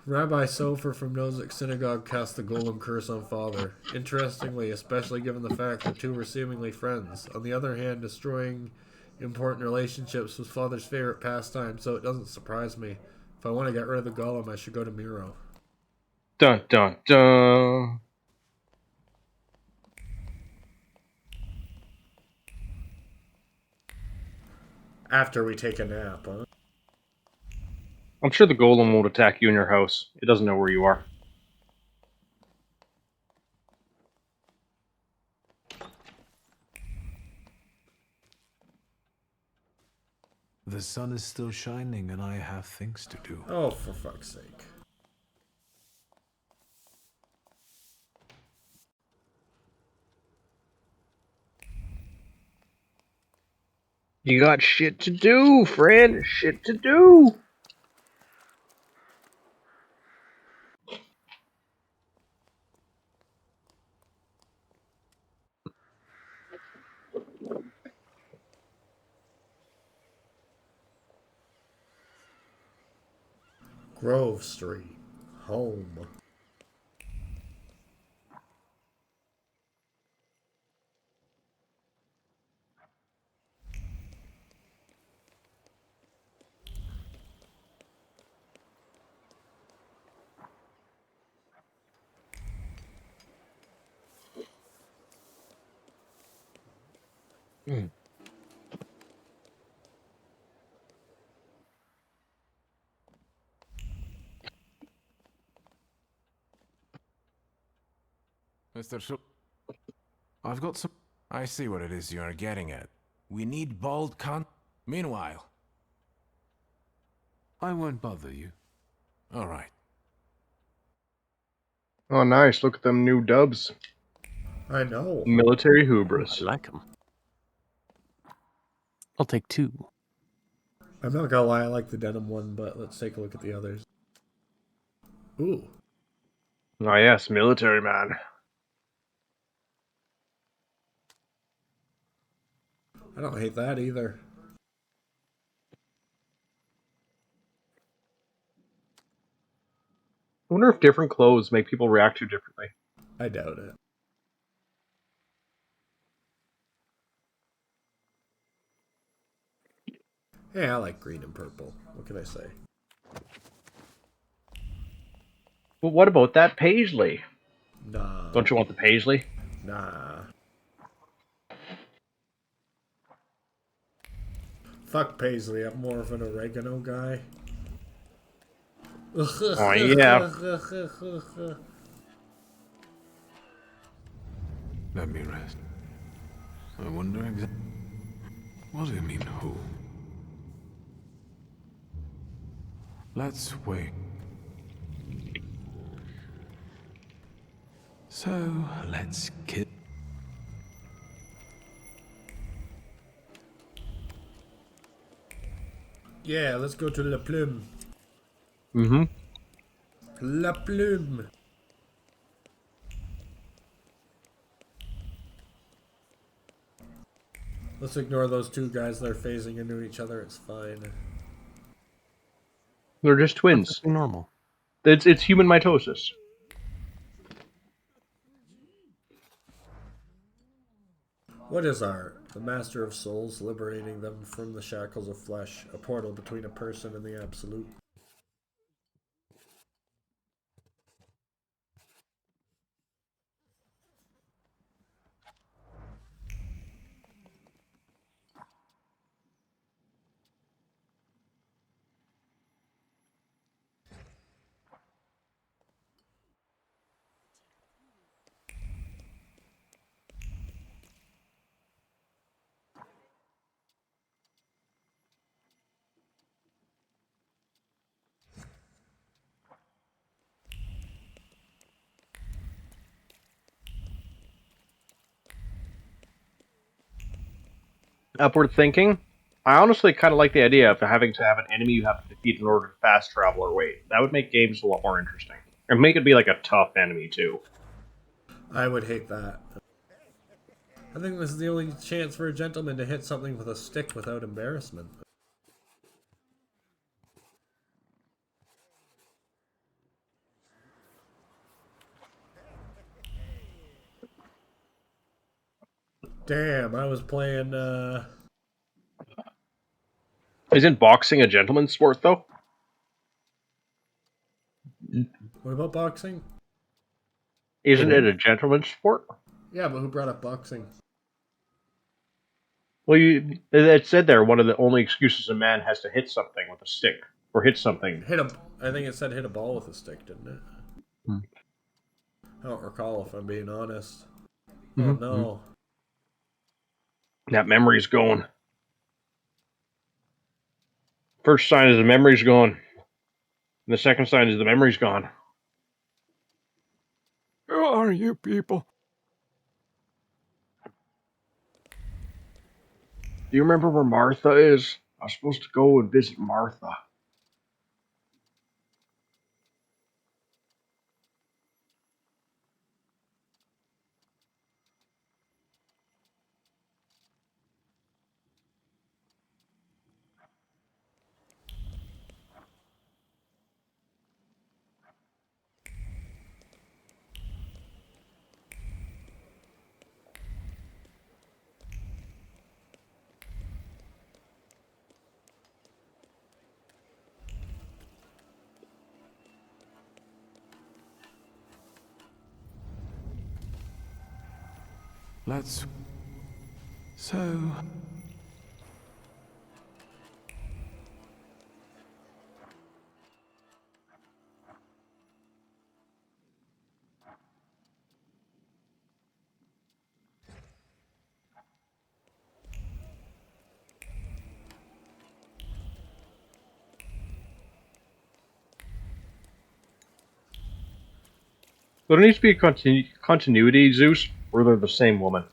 S1: Rabbi Sofer from Nozick Synagogue cast the Golem curse on father. Interestingly, especially given the fact that two were seemingly friends. On the other hand, destroying important relationships was father's favorite pastime, so it doesn't surprise me. If I want to get rid of the Golem, I should go to Miro.
S2: Dun dun dun.
S1: After we take a nap, huh?
S2: I'm sure the golem won't attack you in your house. It doesn't know where you are.
S4: The sun is still shining and I have things to do.
S1: Oh, for fuck's sake.
S2: You got shit to do, friend. Shit to do.
S1: Grove Street. Home.
S13: Mr. I've got some... I see what it is you're getting at. We need bold Meanwhile... I won't bother you. Alright.
S2: Oh, nice. Look at them new dubs.
S1: I know.
S2: Military
S3: Ooh,
S2: hubris.
S3: I like them. I'll take 2.
S1: I'm not gonna lie, I like the denim one, but let's take a look at the others. Ooh.
S2: Oh, yes, military man.
S1: I don't hate that either.
S2: I wonder if different clothes make people react to differently.
S1: I doubt it. Hey, I like green and purple. What can I say?
S2: But what about that paisley?
S1: Nah.
S2: Don't you want the paisley?
S1: Nah. Fuck Paisley, I'm more of an oregano guy.
S2: Oh, yeah.
S4: Let me rest. I wonder exactly... What do you mean, who? Let's wait. So, let's kill...
S1: Yeah, let's go to La Plume.
S2: Mm-hmm.
S1: La Plume. Let's ignore those two guys. They're phasing into each other. It's fine.
S2: They're just twins.
S3: Perfectly normal.
S2: It's human mitosis.
S1: What is art? The master of souls, liberating them from the shackles of flesh, a portal between a person and the absolute.
S2: Upward thinking. I honestly kind of like the idea of having to have an enemy you have to defeat in order to fast travel or wait. That would make games a lot more interesting. And make it be like a tough enemy, too.
S1: I would hate that. I think this is the only chance for a gentleman to hit something with a stick without embarrassment. Damn, I was playing,
S2: Isn't boxing a gentleman's sport, though?
S1: What about boxing?
S2: Isn't it a gentleman's sport?
S1: Yeah, but who brought up boxing?
S2: Well, it said there one of the only excuses a man has to hit something with a stick. Or hit something.
S1: I think it said hit a ball with a stick, didn't it? I don't recall, if I'm being honest. Oh no.
S2: That memory's going. First sign is the memory's gone. And the second sign is the memory's gone.
S14: Who are you people?
S2: Do you remember where Martha is? I was supposed to go and visit Martha.
S4: Let's... So...
S2: There needs to be a continuity, Zeus, or they're the same woman.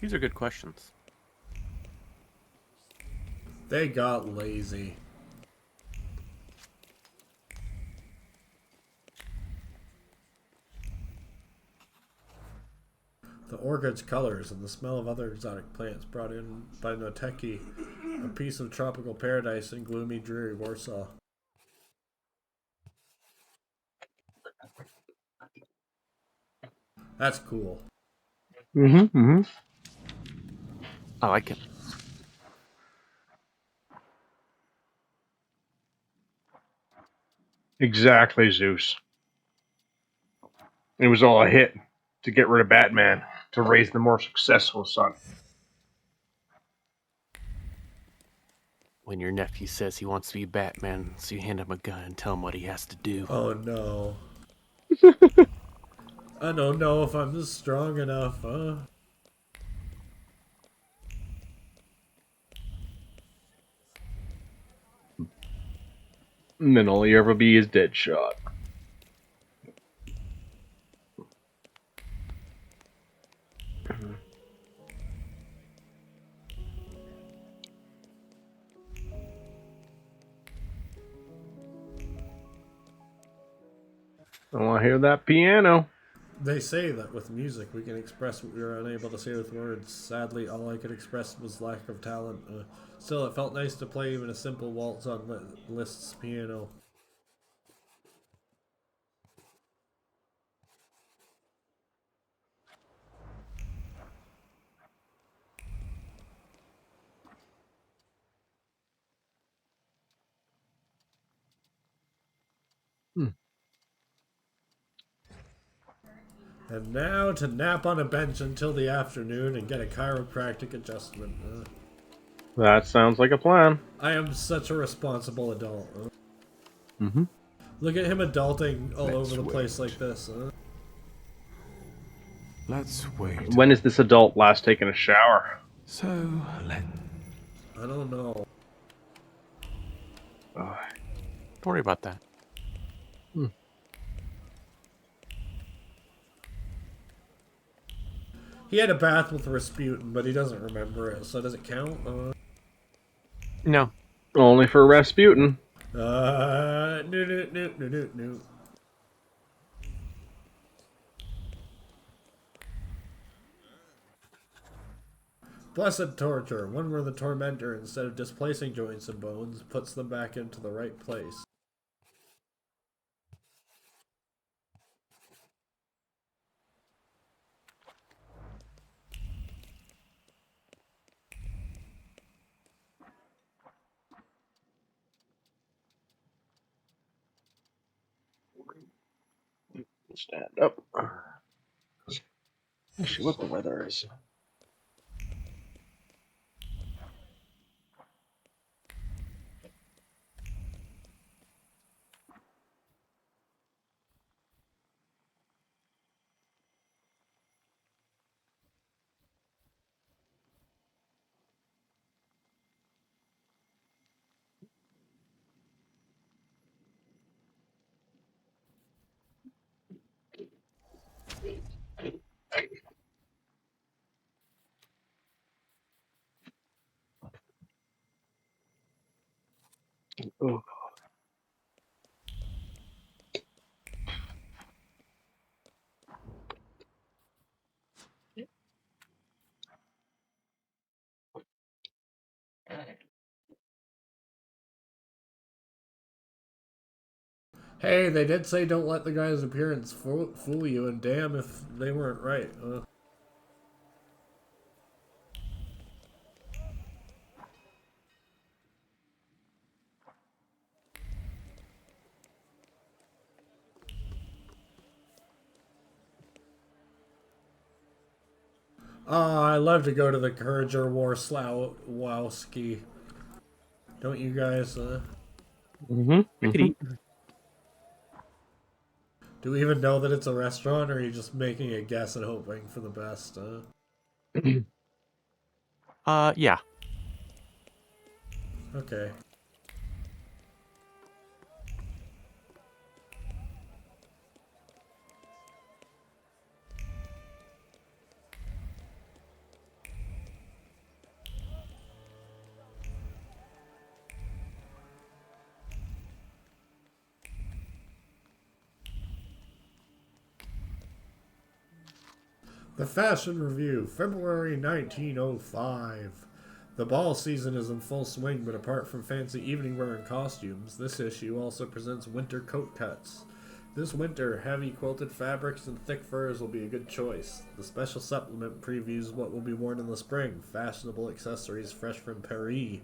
S3: These are good questions.
S1: They got lazy. The orchid's colors and the smell of other exotic plants brought in by Noteki, a piece of tropical paradise in gloomy, dreary Warsaw. That's cool.
S3: I like it.
S2: Exactly, Zeus. It was all a hit to get rid of Batman, to raise the more successful son.
S3: When your nephew says he wants to be Batman, so you hand him a gun and tell him what he has to do.
S1: Oh no. I don't know if I'm strong enough, huh?
S2: And then all you ever be is Deadshot. I want to hear that piano.
S1: They say that with music we can express what we were unable to say with words. Sadly, all I could express was lack of talent. Still, it felt nice to play even a simple waltz on Liszt's piano. And now to nap on a bench until the afternoon and get a chiropractic adjustment.
S2: That sounds like a plan.
S1: I am such a responsible adult.
S2: Mm-hmm.
S1: Look at him adulting all over the place like this.
S4: Let's wait.
S2: When is this adult last taken a shower?
S4: So,
S1: I don't know.
S3: Don't worry about that.
S1: He had a bath with Rasputin, but he doesn't remember it, so does it count?
S3: No.
S2: Only for Rasputin.
S1: No. Blessed torture, one where the tormentor, instead of displacing joints and bones, puts them back into the right place.
S2: Stand up. See what the weather is. Ooh.
S1: Hey, they did say don't let the guy's appearance fool you, and damn if they weren't right. Oh, I love to go to the Kurger Warslawski. Don't you guys? Do we even know that it's a restaurant, or are you just making a guess and hoping for the best?
S3: Yeah.
S1: Okay. The Fashion Review, February 1905. The ball season is in full swing, but apart from fancy evening wear and costumes, this issue also presents winter coat cuts. This winter, heavy quilted fabrics and thick furs will be a good choice. The special supplement previews what will be worn in the spring, fashionable accessories fresh from Paris,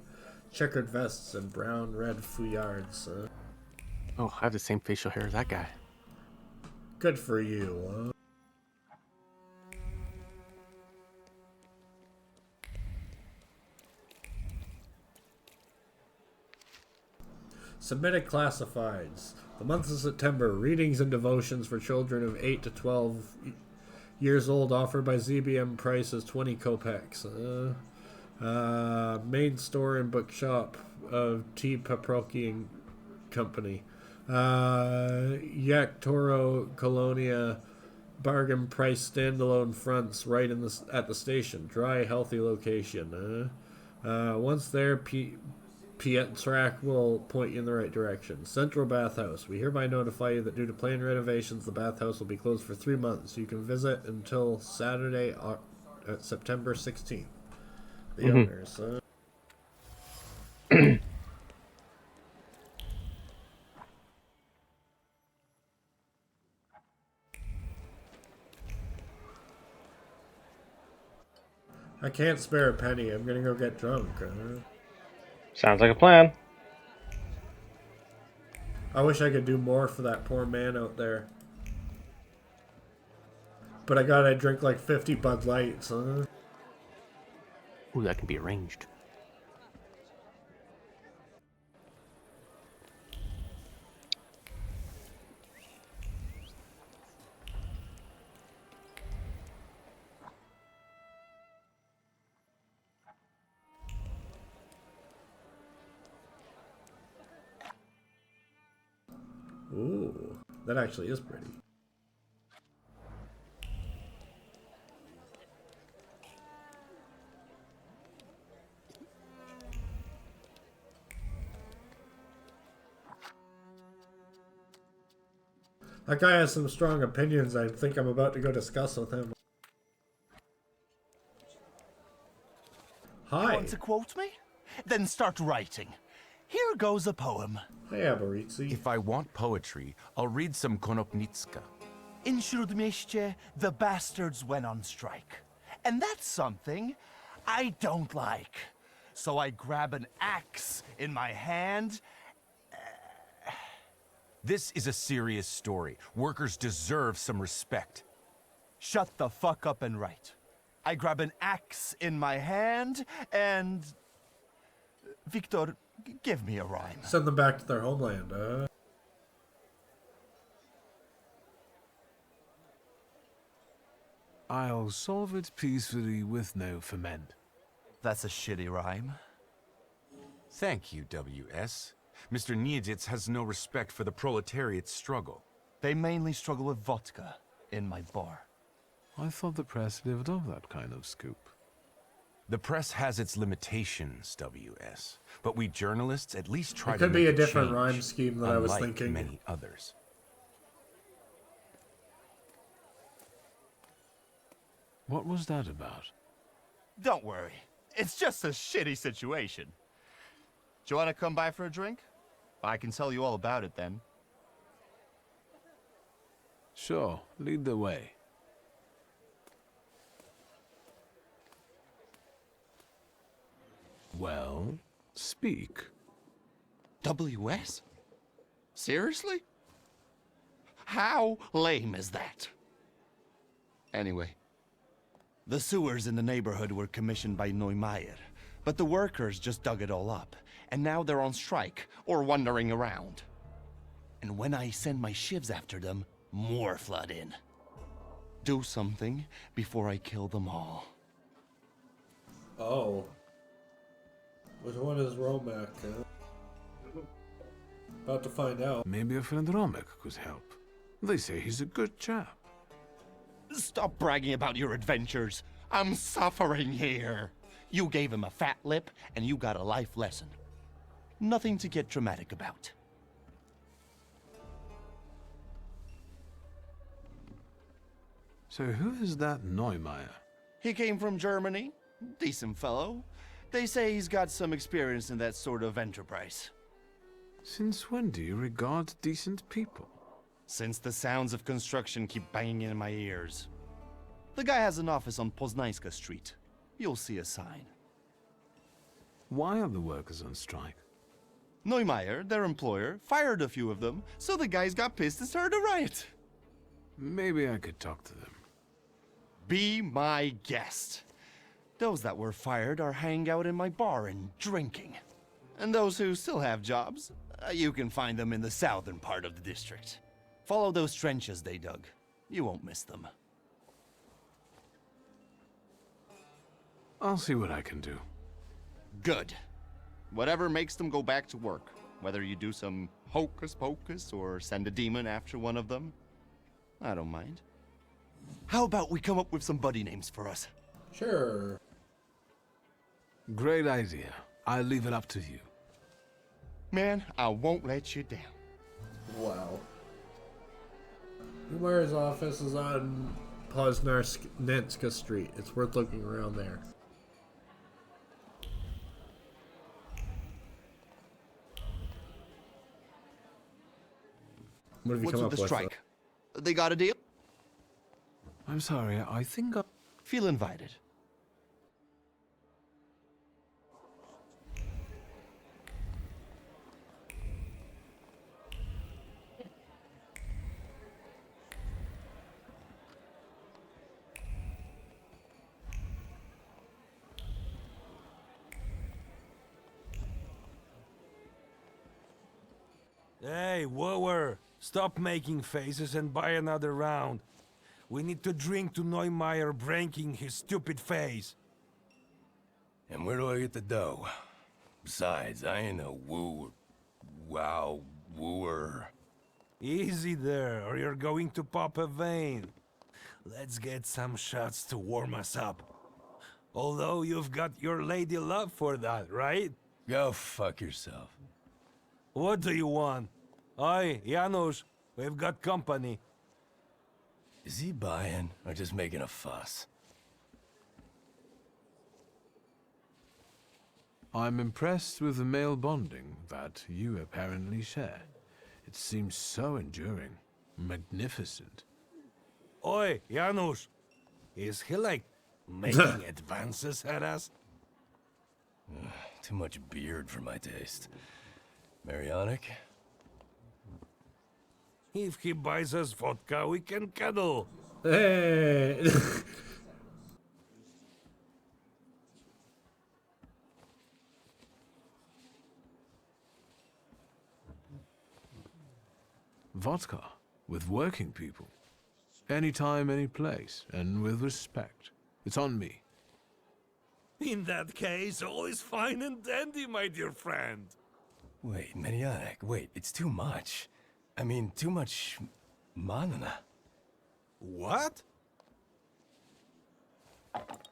S1: checkered vests, and brown-red fouillards.
S3: Oh, I have the same facial hair as that guy.
S1: Good for you. Semitic Classifieds. The month of September. Readings and devotions for children of 8 to 12 years old offered by ZBM price is 20 kopecks. Main store and bookshop of T. Paproki and Company. Yak Toro Colonia bargain price standalone fronts right in the at the station. Dry, healthy location. Once there, Pietrak will point you in the right direction. Central Bathhouse. We hereby notify you that due to planned renovations, the bathhouse will be closed for 3 months. You can visit until Saturday, September 16th. The owners. I can't spare a penny. I'm gonna go get drunk.
S2: Sounds like a plan.
S1: I wish I could do more for that poor man out there. But I gotta drink like 50 Bud Lights.
S3: Ooh, that can be arranged.
S1: Ooh, that actually is pretty. That guy has some strong opinions I think I'm about to go discuss with him. Hi.
S14: You want to quote me? Then start writing. Here goes a poem.
S1: Hey, Abaritsi.
S5: If I want poetry, I'll read some Konopnitska.
S14: In Śródmieście, the bastards went on strike. And that's something I don't like. So I grab an axe in my hand.
S5: This is a serious story. Workers deserve some respect.
S14: Shut the fuck up and write. I grab an axe in my hand and... Victor, give me a rhyme.
S1: Send them back to their homeland,
S4: I'll solve it peacefully with no ferment.
S14: That's a shitty rhyme.
S5: Thank you, W.S. Mr. Niedzitz has no respect for the proletariat's struggle.
S14: They mainly struggle with vodka in my bar.
S4: I thought the press lived off that kind of scoop.
S15: The press has its limitations, WS, but we journalists at least try
S1: It
S15: to
S1: could
S15: make
S1: be a
S15: a
S1: different
S15: change,
S1: rhyme scheme than I was
S15: unlike
S1: thinking.
S15: many others.
S13: What was that about?
S14: Don't worry. It's just a shitty situation. Do you want to come by for a drink? I can tell you all about it then.
S13: Sure, lead the way. Well, speak.
S14: WS? Seriously? How lame is that? Anyway, the sewers in the neighborhood were commissioned by Neumeier, but the workers just dug it all up, and now they're on strike or wandering around. And when I send my shivs after them, more flood in. Do something before I kill them all.
S1: Oh. Which one is Romek? About to find out.
S13: Maybe a friend Romek could help. They say he's a good chap.
S14: Stop bragging about your adventures. I'm suffering here. You gave him a fat lip, and you got a life lesson. Nothing to get dramatic about.
S13: So who is that Neumeier?
S14: He came from Germany. Decent fellow. They say he's got some experience in that sort of enterprise.
S13: Since when do you regard decent people?
S14: Since the sounds of construction keep banging in my ears. The guy has an office on Poznańska Street. You'll see a sign.
S13: Why are the workers on strike?
S14: Neumeier, their employer, fired a few of them, so the guys got pissed and started a riot.
S13: Maybe I could talk to them.
S14: Be my guest. Those that were fired are hanging out in my bar and drinking. And those who still have jobs, you can find them in the southern part of the district. Follow those trenches they dug. You won't miss them.
S13: I'll see what I can do.
S14: Good. Whatever makes them go back to work. Whether you do some hocus pocus or send a demon after one of them, I don't mind. How about we come up with some buddy names for us?
S1: Sure.
S13: Great idea. I'll leave it up to you.
S14: Man, I won't let you down.
S1: Wow. Neumeyer's office is on Poznańska Street. It's worth looking around there. What have you
S14: What's
S1: come
S14: with
S1: up
S14: the
S1: with?
S14: strike? They got a deal?
S13: I'm sorry, I think I...
S14: Feel invited.
S16: Hey, wooer! Stop making faces and buy another round. We need to drink to Neumeier breaking his stupid face.
S17: And where do I get the dough? Besides, I ain't no wooer.
S16: Easy there, or you're going to pop a vein. Let's get some shots to warm us up. Although you've got your lady love for that, right?
S17: Go fuck yourself.
S16: What do you want? Oi, Janusz, we've got company.
S17: Is he buying or just making a fuss?
S13: I'm impressed with the male bonding that you apparently share. It seems so enduring. Magnificent.
S16: Oi, Janusz, is he like making advances at us?
S17: Too much beard for my taste. Marionic?
S16: If he buys us vodka, we can cuddle.
S1: Hey!
S13: Vodka with working people. Anytime, any place, and with respect. It's on me.
S16: In that case, all is fine and dandy, my dear friend.
S17: Wait, Marionic, wait, it's too much. I mean, too much manana.
S16: What?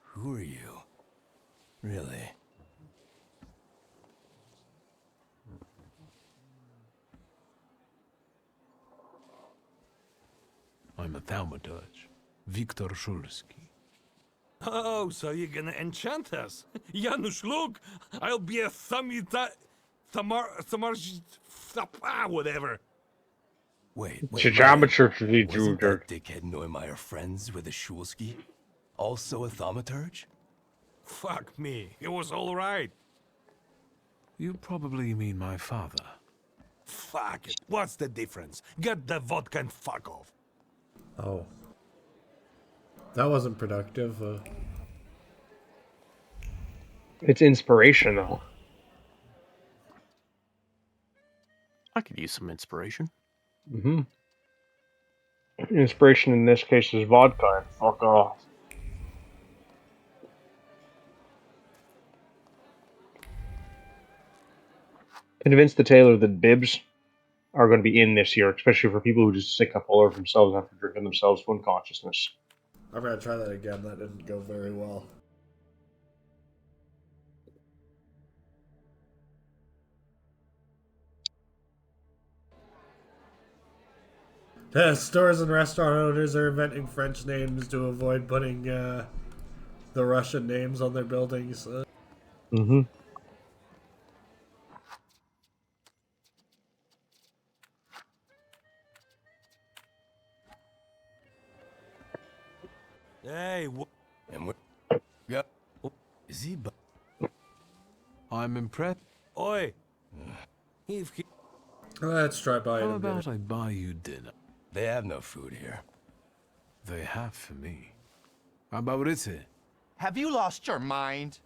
S17: Who are you? Really?
S4: I'm a Thaumaturge, Viktor Szulski.
S16: Oh, so you're gonna enchant us? Janusz, look! I'll be a whatever.
S17: Wait,
S2: Thaumaturge.
S17: wasn't that dickhead Neumeier friends with the Szulski? Also a Thaumaturge?
S16: Fuck me, it was alright.
S4: You probably mean my father.
S16: Fuck it, what's the difference? Get the vodka and fuck off.
S1: Oh. That wasn't productive.
S2: It's inspirational.
S3: I could use some inspiration.
S2: Mm-hmm. Inspiration in this case is vodka and fuck off. Convince the tailor that bibs are going to be in this year, especially for people who just sick up all over themselves after drinking themselves to unconsciousness.
S1: I'm gonna try that again. That didn't go very well. Stores and restaurant owners are inventing French names to avoid putting the Russian names on their buildings.
S2: Mm-hmm.
S16: Hey,
S17: and what? Yeah. Is he?
S4: I'm impressed.
S16: Oi.
S1: Let's try buying.
S4: How about I buy you dinner?
S17: They have no food here.
S4: They have for me. How about it?
S14: Have you lost your mind?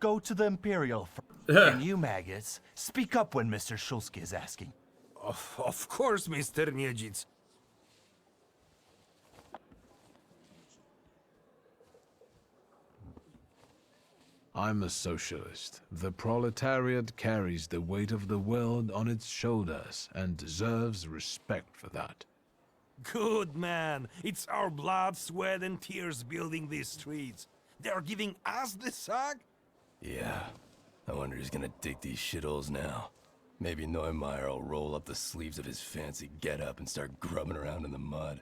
S14: Go to the Imperial. And you maggots, speak up when Mr. Szulski is asking.
S16: Of course, Mr. Niedzic.
S4: I'm a socialist. The proletariat carries the weight of the world on its shoulders and deserves respect for that.
S16: Good man. It's our blood, sweat, and tears building these streets. They're giving us the sack?
S17: Yeah. I wonder who's gonna dig these shitholes now. Maybe Neumeier will roll up the sleeves of his fancy getup and start grubbing around in the mud.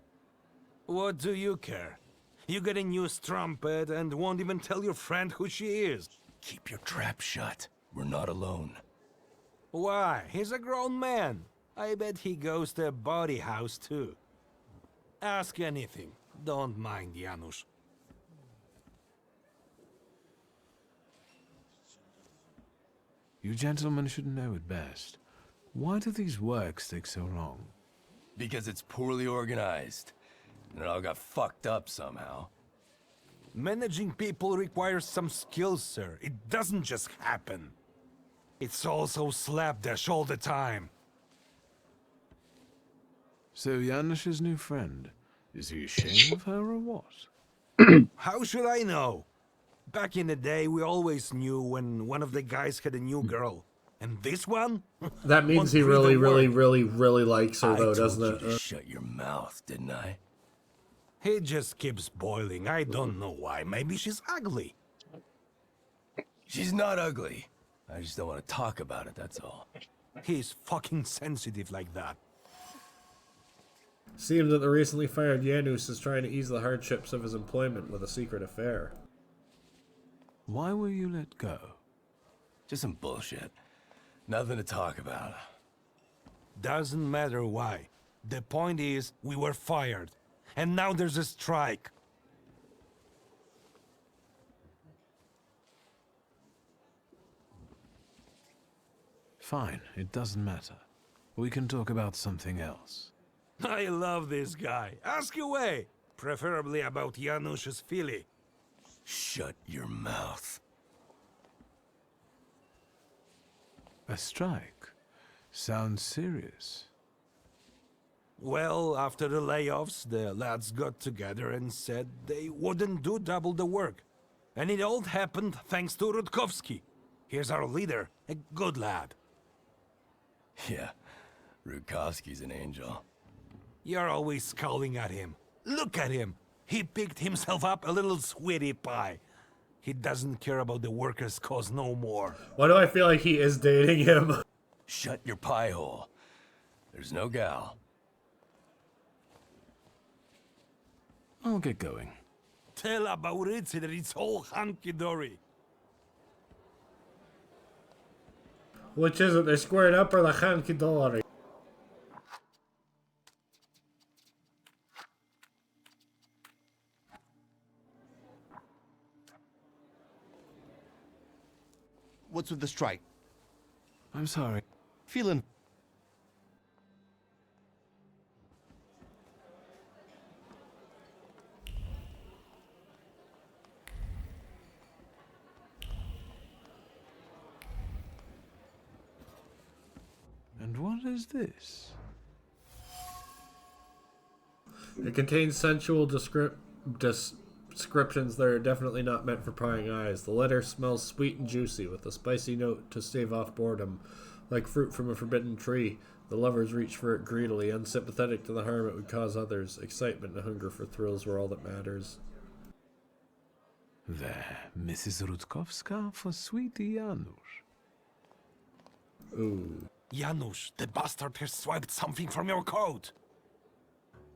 S16: What do you care? You get a new strumpet and won't even tell your friend who she is.
S17: Keep your trap shut. We're not alone.
S16: Why? He's a grown man. I bet he goes to a body house too. Ask anything. Don't mind Janusz.
S4: You gentlemen should know it best. Why do these works take so long?
S17: Because it's poorly organized. And it all got fucked up somehow.
S16: Managing people requires some skills, sir. It doesn't just happen. It's all so slapdash all the time.
S4: So Janusz's new friend, is he ashamed of her or what?
S16: How should I know? Back in the day, we always knew when one of the guys had a new girl. And this one?
S1: That means he really likes her, though, doesn't it?
S17: I told you to shut your mouth, didn't I?
S16: He just keeps boiling. I don't know why. Maybe she's ugly.
S17: She's not ugly. I just don't want to talk about it, that's all.
S16: He's fucking sensitive like that.
S1: Seems that the recently fired Janusz is trying to ease the hardships of his employment with a secret affair.
S4: Why were you let go?
S17: Just some bullshit. Nothing to talk about.
S16: Doesn't matter why. The point is, we were fired. And now there's a strike.
S4: Fine, it doesn't matter. We can talk about something else.
S16: I love this guy. Ask away. Preferably about Janusz's filly.
S17: Shut your mouth.
S4: A strike? Sounds serious.
S16: Well, after the layoffs, the lads got together and said they wouldn't do double the work. And it all happened thanks to Rutkowski. Here's our leader, a good lad.
S17: Yeah, Rutkowski's an angel.
S16: You're always scowling at him. Look at him. He picked himself up a little sweetie pie. He doesn't care about the workers' cause no more.
S1: Why do I feel like he is dating him?
S17: Shut your pie hole. There's no gal.
S13: I'll get going.
S16: Tell about it so that it's all hunky-dory.
S1: Which is it, they squared up or the hanky-dory?
S14: What's with the strike?
S13: I'm sorry.
S14: Feeling...
S13: And what is this?
S1: It contains sensual descriptions that are definitely not meant for prying eyes. The letter smells sweet and juicy, with a spicy note to stave off boredom. Like fruit from a forbidden tree, the lovers reach for it greedily, unsympathetic to the harm it would cause others. Excitement and hunger for thrills were all that matters.
S13: There, Mrs. Rutkowska for sweet Janusz.
S1: Ooh.
S16: Janusz, the bastard has swiped something from your coat.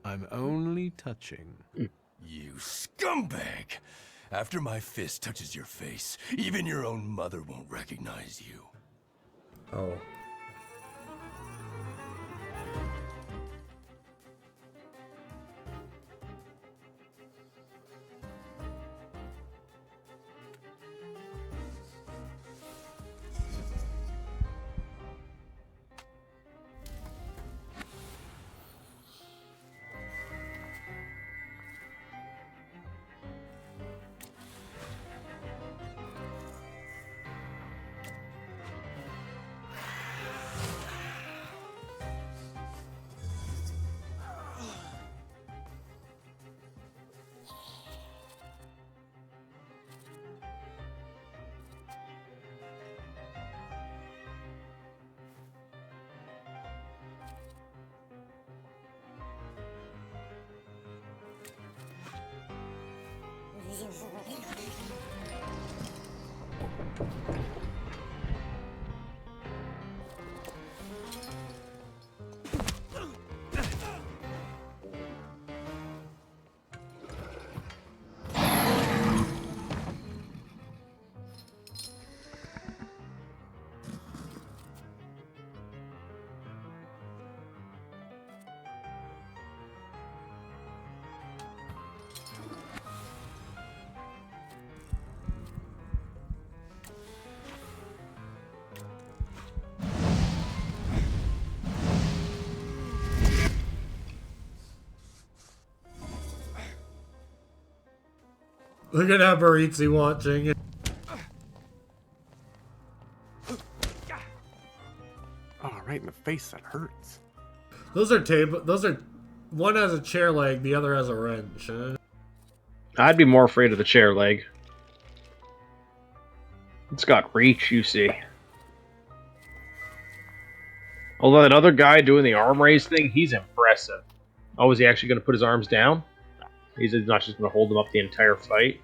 S13: I'm only touching.
S17: You scumbag! After my fist touches your face, even your own mother won't recognize you.
S1: Oh. Look at Abaritzi watching it.
S3: Oh, right in the face, that hurts.
S1: Those are one has a chair leg, the other has a wrench. Huh?
S2: I'd be more afraid of the chair leg. It's got reach, you see. Although that other guy doing the arm raise thing, he's impressive. Oh, is he actually going to put his arms down? He's not just going to hold them up the entire fight.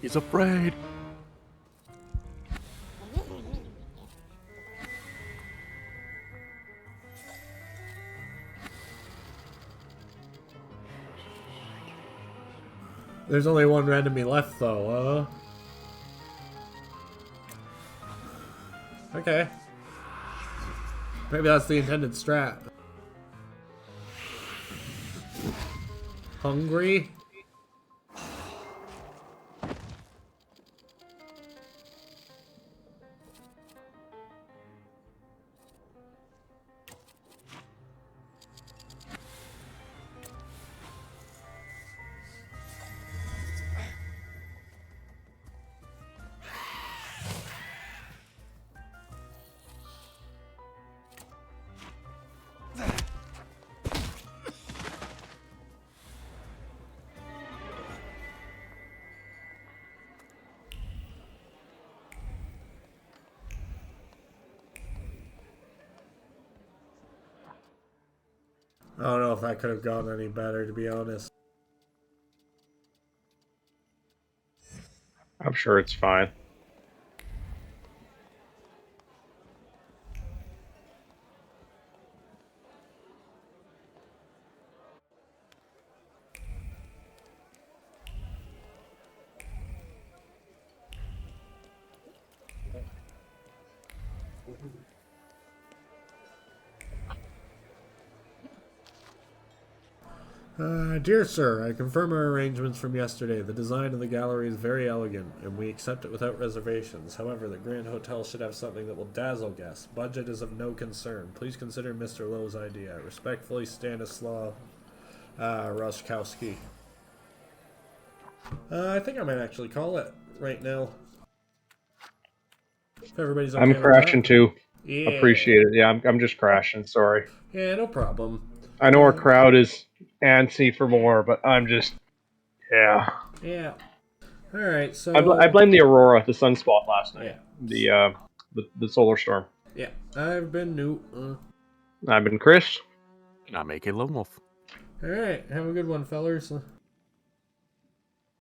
S3: He's afraid.
S1: There's only one enemy left, though. Okay. Maybe that's the intended strat. Hungry? I don't know if that could have gone any better, to be honest.
S2: I'm sure it's fine.
S1: Dear sir, I confirm our arrangements from yesterday. The design of the gallery is very elegant, and we accept it without reservations. However, the Grand Hotel should have something that will dazzle guests. Budget is of no concern. Please consider Mr. Lowe's idea. Respectfully, Stanislaw Roszkowski. I think I might actually call it right now. If everybody's okay
S2: I'm
S1: with
S2: crashing
S1: that.
S2: too.
S1: Yeah.
S2: Appreciate it. Yeah, I'm just crashing. Sorry.
S1: Yeah, no problem.
S2: I know our crowd is antsy for more, but I'm just, yeah.
S1: Yeah. All right. So
S2: I blame the aurora, the sunspot last night.
S1: Yeah.
S2: The solar storm.
S1: Yeah. I've been Noot.
S2: I've been Chris.
S3: And I'm AK Lonewolf.
S1: All right. Have a good one, fellers.